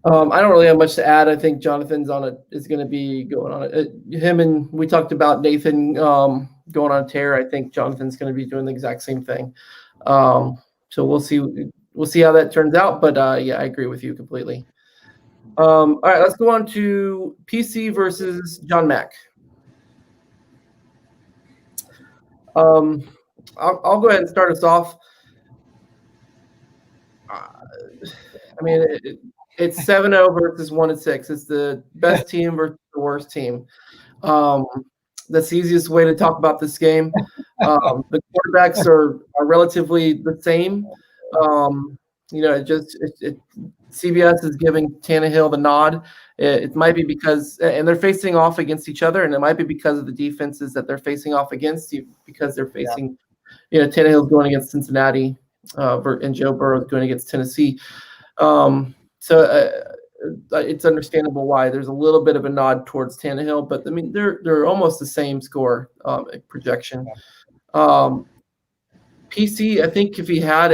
I don't really have much to add. I think Jonathan's is going to be going on it. Him, and we talked about Nathan going on a tear. I think Jonathan's going to be doing the exact same thing. So we'll see how that turns out. But yeah, I agree with you completely. All right, let's go on to PC versus John Mack. I'll go ahead and start us off. I mean, it's 7-0 versus 1-6. It's the best team versus the worst team. That's the easiest way to talk about this game. The quarterbacks are relatively the same. CBS is giving Tannehill the nod. It might be because, and they're facing off against each other, and it might be because of the defenses that they're facing off against, because they're facing, Tannehill's going against Cincinnati, and Joe Burrow's going against Tennessee. So it's understandable why there's a little bit of a nod towards Tannehill, but I mean they're almost the same score projection. PC, I think if he had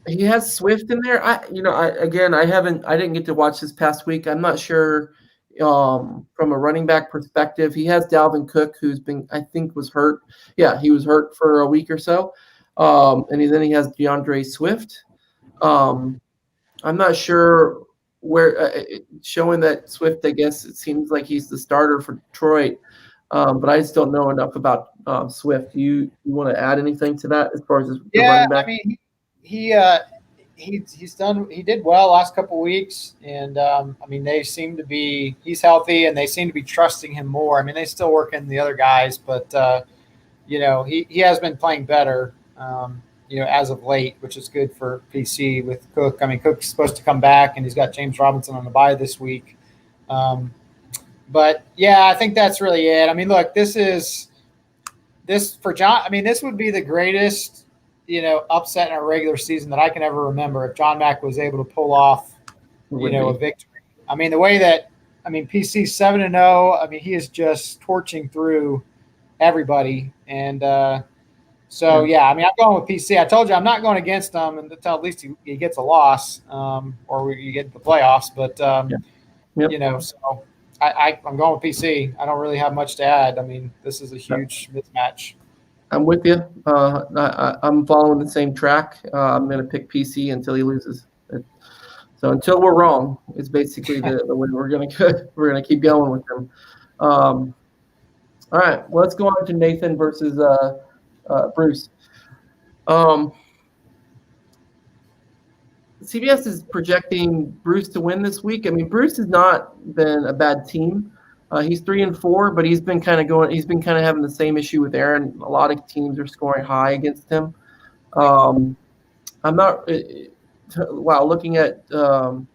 he has Swift in there. I didn't get to watch this past week. I'm not sure from a running back perspective. He has Dalvin Cook, who's been, I think, was hurt. Yeah, he was hurt for a week or so. And then he has DeAndre Swift. I'm not sure where showing that Swift, I guess it seems like he's the starter for Detroit. But I just don't know enough about Swift. Do you want to add anything to that as far as the running back? I mean, he did well last couple of weeks, and I mean he's healthy, and they seem to be trusting him more. I mean, they still working the other guys, but he has been playing better, as of late, which is good for PC with Cook. I mean, Cook's supposed to come back, and he's got James Robinson on the bye this week. But yeah, I think that's really it. I mean, look, this for John. I mean, this would be the greatest, upset in our regular season that I can ever remember if John Mack was able to pull off, a victory. I mean, the way that, PC 7-0. I mean, he is just torching through everybody, and I mean, I'm going with PC. I told you I'm not going against him until at least he gets a loss, or you get the playoffs. But so I'm going with PC. I don't really have much to add. I mean, this is a huge mismatch. I'm with you. I'm following the same track. I'm going to pick PC until he loses. So until we're wrong, it's basically the way we're going to keep going with him. All right, well, let's go on to Nathan versus Bruce. CBS is projecting Bruce to win this week. I mean, Bruce has not been a bad team. He's 3-4, but he's been kind of having the same issue with Aaron. A lot of teams are scoring high against him. I'm not. Wow, looking at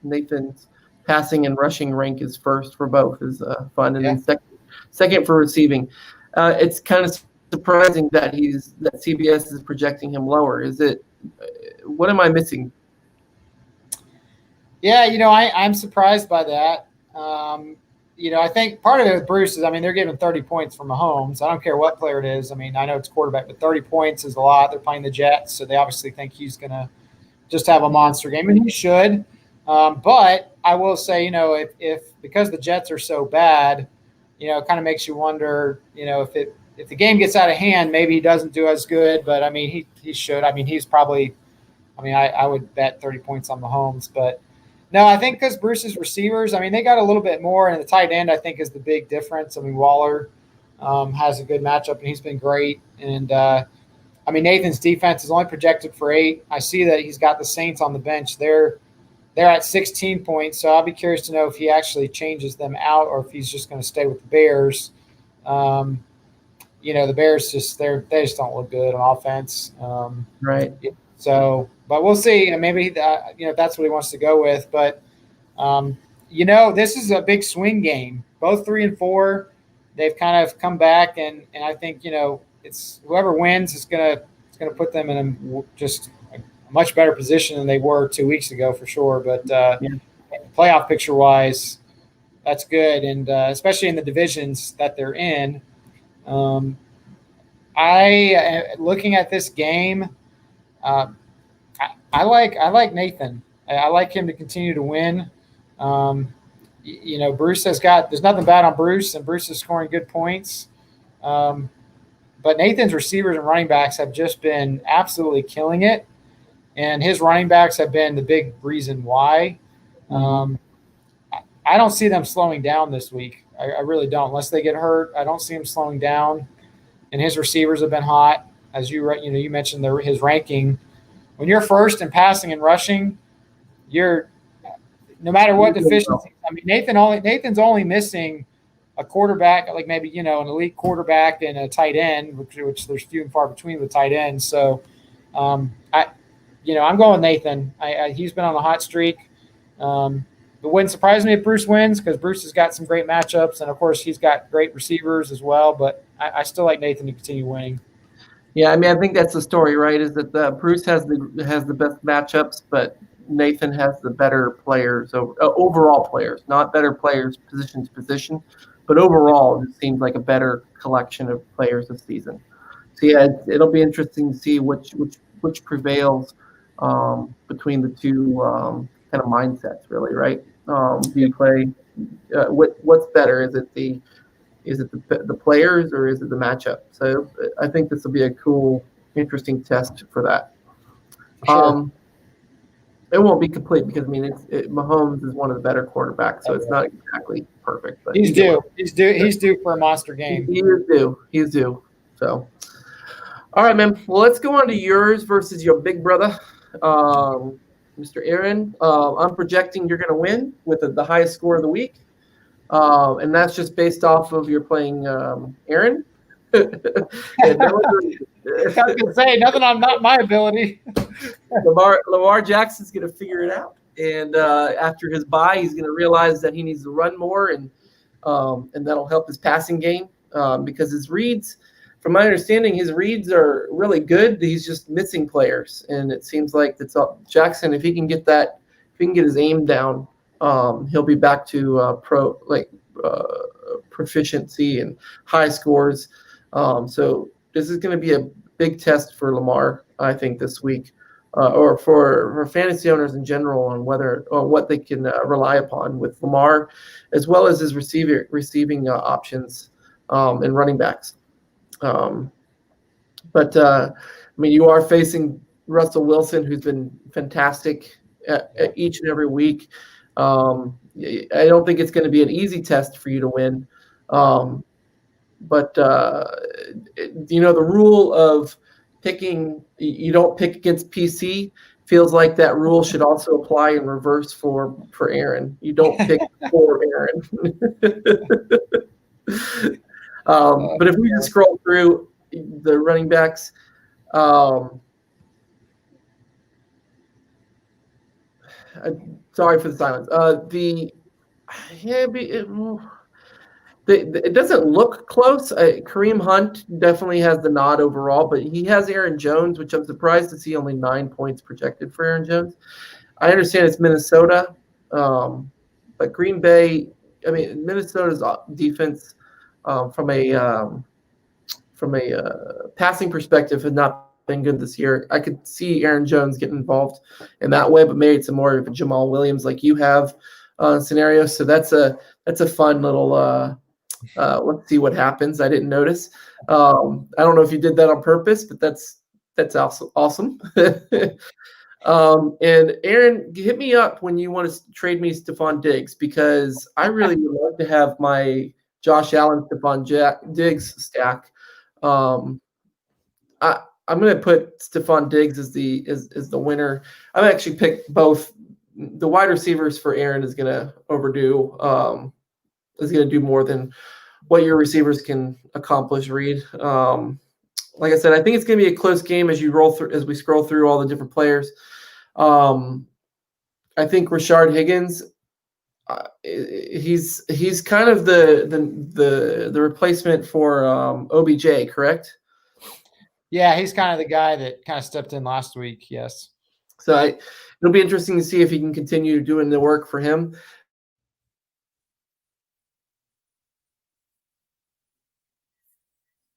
Nathan's passing and rushing rank is first for both is fun, and then second for receiving. It's kind of surprising that CBS is projecting him lower. Is it? What am I missing? Yeah, I'm surprised by that. I think part of it with Bruce is, I mean, they're giving 30 points for Mahomes. I don't care what player it is. I mean, I know it's quarterback, but 30 points is a lot. They're playing the Jets, so they obviously think he's going to just have a monster game, and he should. But I will say, if because the Jets are so bad, it kind of makes you wonder, if the game gets out of hand, maybe he doesn't do as good. But I mean, he should. I mean, he's probably. I mean, I would bet 30 points on Mahomes, but. No, I think because Bruce's receivers, I mean, they got a little bit more, and the tight end, I think, is the big difference. I mean, Waller has a good matchup, and he's been great. And, I mean, Nathan's defense is only projected for 8. I see that he's got the Saints on the bench. They're at 16 points, so I'll be curious to know if he actually changes them out or if he's just going to stay with the Bears. The Bears they just don't look good on offense. Right. So, but we'll see. And maybe that's what he wants to go with. But this is a big swing game. Both 3-4, they've kind of come back, and I think it's whoever wins is gonna put them in just a much better position than they were 2 weeks ago for sure. But playoff picture wise, that's good, and especially in the divisions that they're in. Looking at this game. I like Nathan. I like him to continue to win. Bruce there's nothing bad on Bruce, and Bruce is scoring good points. But Nathan's receivers and running backs have just been absolutely killing it, and his running backs have been the big reason why. I don't see them slowing down this week. I really don't, unless they get hurt. I don't see him slowing down, and his receivers have been hot. As you mentioned his ranking. When you're first in passing and rushing, you're no matter what deficiency. I mean, Nathan's only missing a quarterback, like maybe an elite quarterback and a tight end, which there's few and far between with tight ends. So, I'm going with Nathan. He's been on a hot streak. It wouldn't surprise me if Bruce wins because Bruce has got some great matchups, and of course he's got great receivers as well. But I still like Nathan to continue winning. Yeah, I mean, I think that's the story, right? Is that Bruce has the best matchups, but Nathan has the better players, overall players, not better players position to position, but overall, it seems like a better collection of players this season. So yeah, it'll be interesting to see which prevails between the two kind of mindsets, really, right? Do you play what's better? Is it the players or is it the matchup? So I think this will be a cool, interesting test for that. Sure. It won't be complete because Mahomes is one of the better quarterbacks, so it's not exactly perfect. But he's due. He's due for a monster game. He is due. He's due. So, all right, man. Well, let's go on to yours versus your big brother, Mr. Aaron. I'm projecting you're going to win with the highest score of the week. And that's just based off of you're playing Aaron. I can say nothing on not my ability. Lamar Jackson's going to figure it out, and after his bye, he's going to realize that he needs to run more, and that'll help his passing game because his reads, from my understanding, his reads are really good. He's just missing players, and it seems like that's Jackson. If he can get his aim down. He'll be back to proficiency and high scores. So this is going to be a big test for Lamar, I think, this week, or for fantasy owners in general on what they can rely upon with Lamar, as well as his receiving options and running backs. But you are facing Russell Wilson, who's been fantastic each and every week. I don't think it's going to be an easy test for you to win. But the rule of picking, you don't pick against PC feels like that rule should also apply in reverse for Aaron. You don't pick for Aaron. But if we just scroll through the running backs, sorry for the silence. It doesn't look close. Kareem Hunt definitely has the nod overall, but he has Aaron Jones, which I'm surprised to see only 9 points projected for Aaron Jones. I understand it's Minnesota, but Green Bay. Minnesota's defense from a passing perspective has not been good this year. I could see Aaron Jones getting involved in that way, but maybe it's a more of a Jamal Williams like you have scenario. So that's a fun little let's see what happens. I didn't notice. I don't know if you did that on purpose, but that's awesome. And Aaron, hit me up when you want to trade me Stephon Diggs, because I really would love to have my Josh Allen, Stephon Diggs stack. I'm going to put Stephon Diggs as the winner. I've actually picked both. The wide receivers for Aaron is going to overdo. Is going to do more than what your receivers can accomplish. Reid. Like I said, I think it's going to be a close game as we scroll through all the different players. I think Rashard Higgins. He's kind of the replacement for OBJ, correct? Yeah, he's kind of the guy that kind of stepped in last week. Yes. So it'll be interesting to see if he can continue doing the work for him.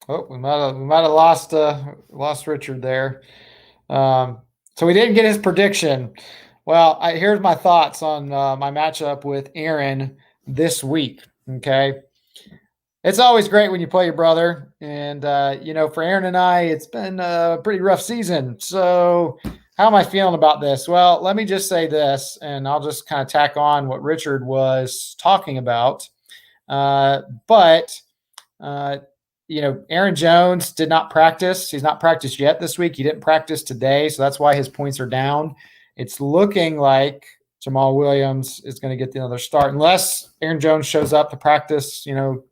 Oh, we might have lost Richard there. So we didn't get his prediction. Well, here's my thoughts on my matchup with Aaron this week. Okay. It's always great when you play your brother. And, for Aaron and I, it's been a pretty rough season. So how am I feeling about this? Well, let me just say this, and I'll just kind of tack on what Richard was talking about. Aaron Jones did not practice. He's not practiced yet this week. He didn't practice today, so that's why his points are down. It's looking like Jamal Williams is going to get another start unless Aaron Jones shows up to practice,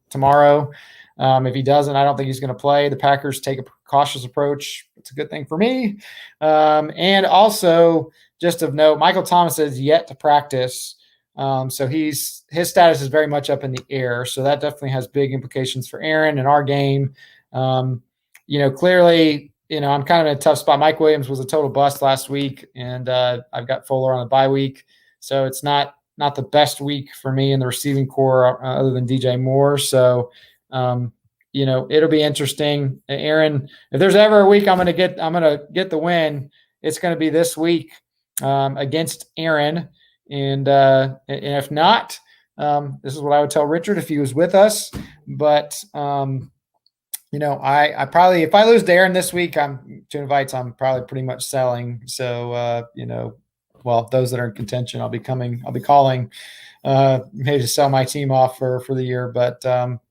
tomorrow. If he doesn't, I don't think he's going to play. The Packers take a cautious approach. It's a good thing for me. And also, just of note, Michael Thomas is yet to practice. So his status is very much up in the air. So that definitely has big implications for Aaron and our game. Clearly, I'm kind of in a tough spot. Mike Williams was a total bust last week, and I've got Fuller on a bye week. So it's not the best week for me in the receiving core other than DJ Moore. So, it'll be interesting. Aaron, if there's ever a week I'm going to get the win, it's going to be this week against Aaron. And if not, this is what I would tell Richard if he was with us. But, I probably, if I lose to Aaron this week, Tunavites, I'm probably pretty much selling. So, those that are in contention, I'll be calling maybe to sell my team off for the year. But,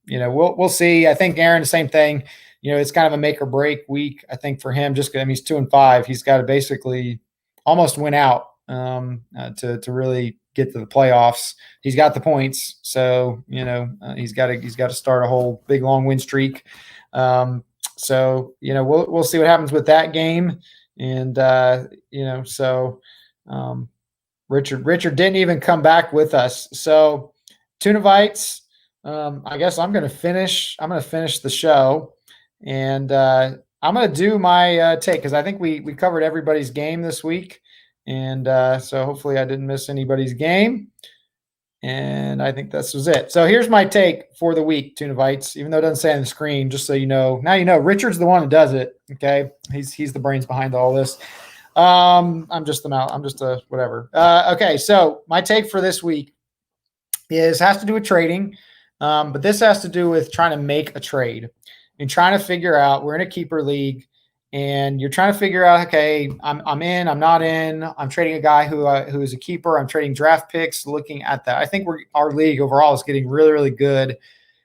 we'll see. I think Aaron, the same thing. It's kind of a make or break week, I think, for him. Just he's 2-5. He's got to basically almost win out to really get to the playoffs. He's got the points, so he's got to start a whole big long win streak. We'll see what happens with that game, and Richard didn't even come back with us. So Tunavites, I guess I'm going to finish the show, and I'm going to do my take because I think we covered everybody's game this week. And so hopefully I didn't miss anybody's game. And I think this was it. So here's my take for the week, Tunavites, even though it doesn't say on the screen, just so you know. Now Richard's the one who does it, okay? He's the brains behind all this. I'm just a whatever. Okay, so my take for this week has to do with trading, but this has to do with trying to make a trade and trying to figure out, we're in a keeper league, and you're trying to figure out, okay, I'm in, I'm not in, I'm trading a guy who is a keeper, I'm trading draft picks, looking at that. I think our league overall is getting really, really good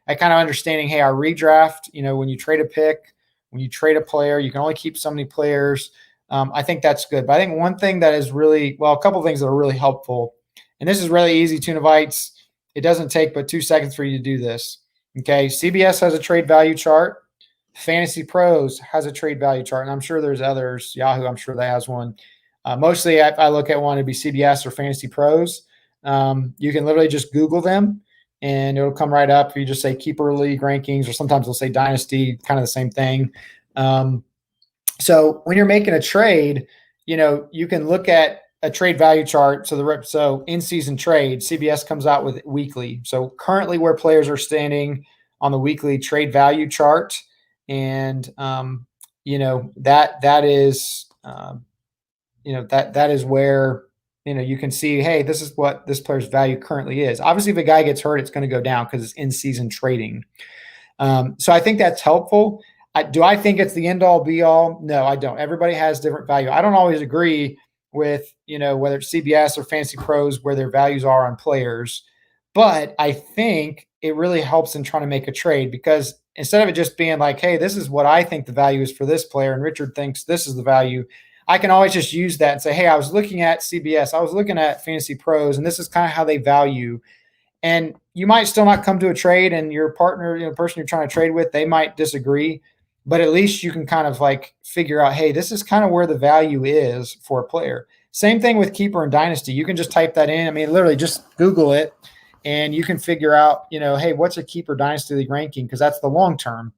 at kind of understanding, hey, our redraft, when you trade a pick, when you trade a player, you can only keep so many players. I think that's good. But I think one thing that is really, a couple of things that are really helpful, and this is really easy, Tunavites. It doesn't take but 2 seconds for you to do this. Okay, CBS has a trade value chart. Fantasy Pros has a trade value chart, and I'm sure there's others. Yahoo, I'm sure that has one. Mostly, if I look at one, it'd be CBS or Fantasy Pros. You can literally just Google them, and it'll come right up. You just say Keeper League rankings, or sometimes they'll say Dynasty, kind of the same thing. So when you're making a trade, you can look at a trade value chart. So in-season trade, CBS comes out with weekly. So currently where players are standing on the weekly trade value chart. And, that is where, you can see, hey, this is what this player's value currently is. Obviously, if a guy gets hurt, it's going to go down because it's in-season trading. So I think that's helpful. Do I think it's the end-all, be-all? No, I don't. Everybody has different value. I don't always agree with, whether it's CBS or Fantasy Pros, where their values are on players. But I think it really helps in trying to make a trade, because instead of it just being like, hey, this is what I think the value is for this player, and Richard thinks this is the value, I can always just use that and say, hey, I was looking at CBS, I was looking at Fantasy Pros, and this is kind of how they value. And you might still not come to a trade, and your partner, the person you're trying to trade with, they might disagree. But at least you can kind of like figure out, hey, this is kind of where the value is for a player. Same thing with Keeper and Dynasty. You can just type that in. I mean, literally just Google it, and you can figure out, hey, what's a Keeper Dynasty League ranking? Because that's the long term.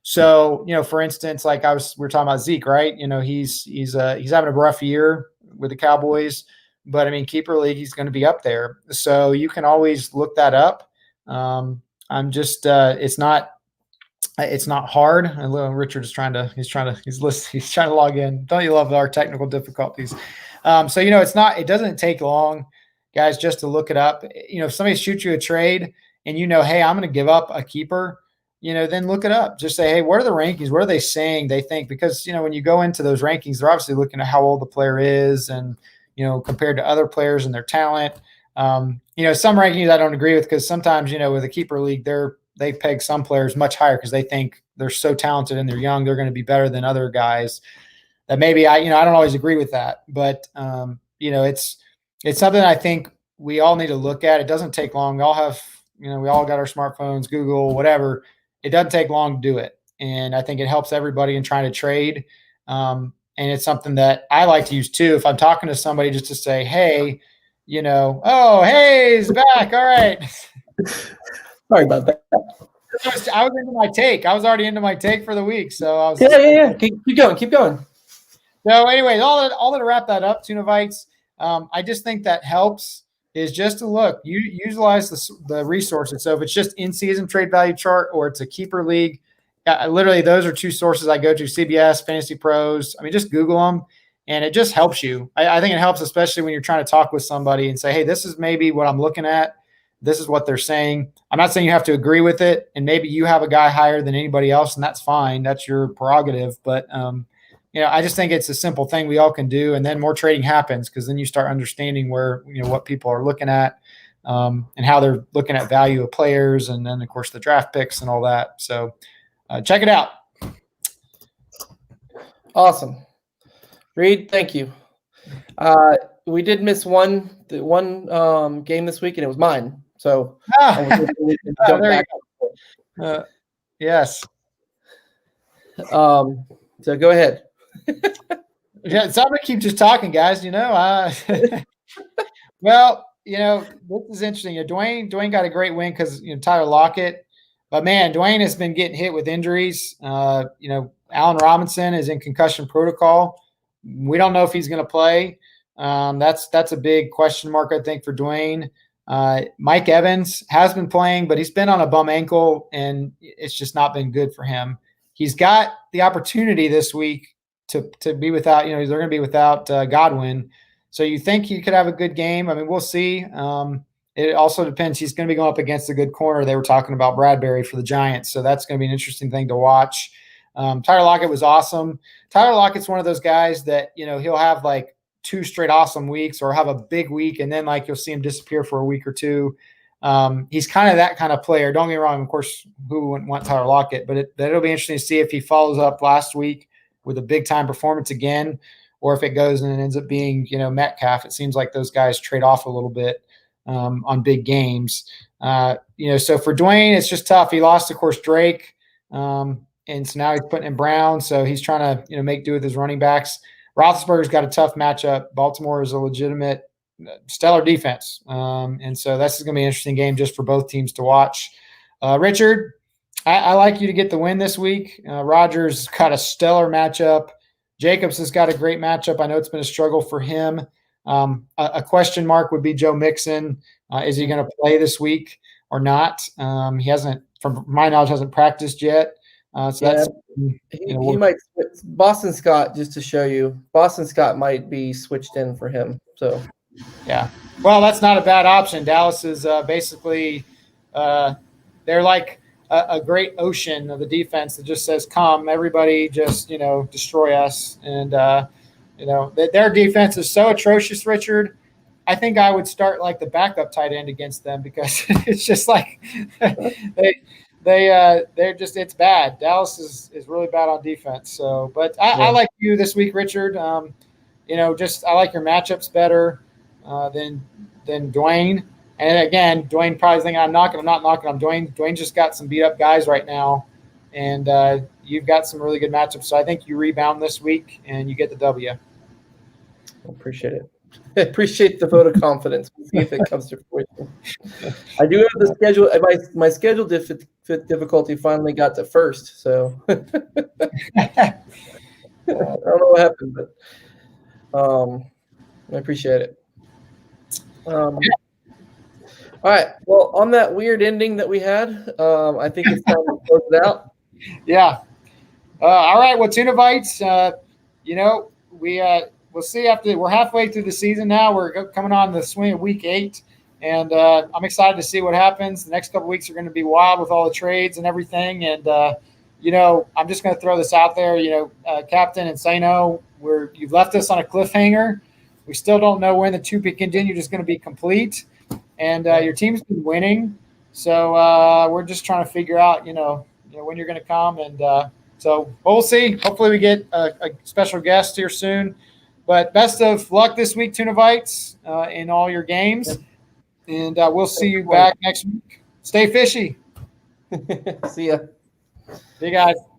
So, for instance, like we're talking about Zeke, right? He's having a rough year with the Cowboys, but I mean, Keeper League, he's going to be up there. So you can always look that up. It's not hard. And Richard is trying to log in. Don't you love our technical difficulties? It doesn't take long, guys, just to look it up. If somebody shoots you a trade and hey, I'm going to give up a keeper, then look it up. Just say, hey, what are the rankings? What are they saying they think? Because, when you go into those rankings, they're obviously looking at how old the player is and, compared to other players and their talent. Some rankings I don't agree with, because sometimes, with a keeper league, they peg some players much higher because they think they're so talented and they're young, they're going to be better than other guys. That maybe I don't always agree with that, but it's something I think we all need to look at. It doesn't take long. We all have, we all got our smartphones, Google, whatever. it doesn't take long to do it. And I think it helps everybody in trying to trade. And it's something that I like to use too. If I'm talking to somebody, just to say, hey, oh, hey, he's back. All right. Sorry about that. I was into my take. I was already into my take for the week. So I was Yeah. Keep going. So anyway, all to wrap that up, Tunavites, I just think that helps is just to look, you utilize the resources. So if it's just in-season trade value chart or it's a keeper league, literally those are two sources I go to, CBS, Fantasy Pros. I mean, just Google them, and it just helps you. I think it helps, especially when you're trying to talk with somebody and say, hey, this is maybe what I'm looking at. This is what they're saying. I'm not saying you have to agree with it, and maybe you have a guy higher than anybody else, and that's fine. That's your prerogative. But I just think it's a simple thing we all can do, and then more trading happens because then you start understanding where what people are looking at and how they're looking at value of players, and then of course the draft picks and all that. So check it out. Awesome, Reid. Thank you. We did miss one game this week, and it was mine. So yes. So go ahead. Yeah, somebody keep just talking, guys. Well, this is interesting. Dwayne got a great win because Tyler Lockett, but man, Dwayne has been getting hit with injuries. Allen Robinson is in concussion protocol. We don't know if he's going to play. That's a big question mark, I think, for Dwayne. Mike Evans has been playing, but he's been on a bum ankle, and it's just not been good for him. He's got the opportunity this week to be without, they're going to be without Godwin. So you think he could have a good game. I mean, we'll see. It also depends. He's going to be going up against a good corner. They were talking about Bradbury for the Giants. So that's going to be an interesting thing to watch. Tyler Lockett was awesome. Tyler Lockett's one of those guys that, he'll have like 2 straight awesome weeks or have a big week, and then like you'll see him disappear for a week or two. He's kind of that kind of player. Don't get me wrong. Of course, who wouldn't want Tyler Lockett? But it'll be interesting to see if he follows up last week with a big time performance again, or if it goes and it ends up being, Metcalf. It seems like those guys trade off a little bit on big games. So for Dwayne, it's just tough. He lost, of course, Drake. And so now he's putting in Brown. So he's trying to, make do with his running backs. Roethlisberger's got a tough matchup. Baltimore is a legitimate stellar defense. And so this is going to be an interesting game just for both teams to watch. Richard, I like you to get the win this week. Rodgers got a stellar matchup. Jacobs has got a great matchup. I know it's been a struggle for him. A question mark would be Joe Mixon. Is he going to play this week or not? He hasn't, from my knowledge, hasn't practiced yet. That's he might. Boston Scott, just to show you, Boston Scott might be switched in for him. So yeah, well, that's not a bad option. Dallas is basically they're like a great ocean of the defense that just says, "Come, everybody, just destroy us." And their defense is so atrocious, Richard. I think I would start like the backup tight end against them because it's just like they're just, it's bad. Dallas is really bad on defense. So, but I like you this week, Richard. I like your matchups better than Dwayne. And again, Dwayne probably thinking I'm not knocking on Dwayne. Dwayne just got some beat up guys right now, and you've got some really good matchups. So I think you rebound this week and you get the W. Appreciate it. I appreciate the vote of confidence. We'll see if it comes to fruition. I do have the schedule. My schedule difficulty finally got to first, so I don't know what happened, but I appreciate it. All right. Well, on that weird ending that we had, I think it's time to close it out. Yeah. All right. Well, Tunavites, we'll see after we're halfway through the season now. We're coming on the swing of week 8, and I'm excited to see what happens. The next couple of weeks are going to be wild with all the trades and everything. And, I'm just going to throw this out there, Captain and Sano, you've left us on a cliffhanger. We still don't know when the 2-pick continued is going to be complete. And your team's been winning. So we're just trying to figure out, when you're going to come. And so we'll see. Hopefully we get a special guest here soon. But best of luck this week, Tunavites, in all your games. And we'll see you back next week. Stay fishy. See ya. See you guys.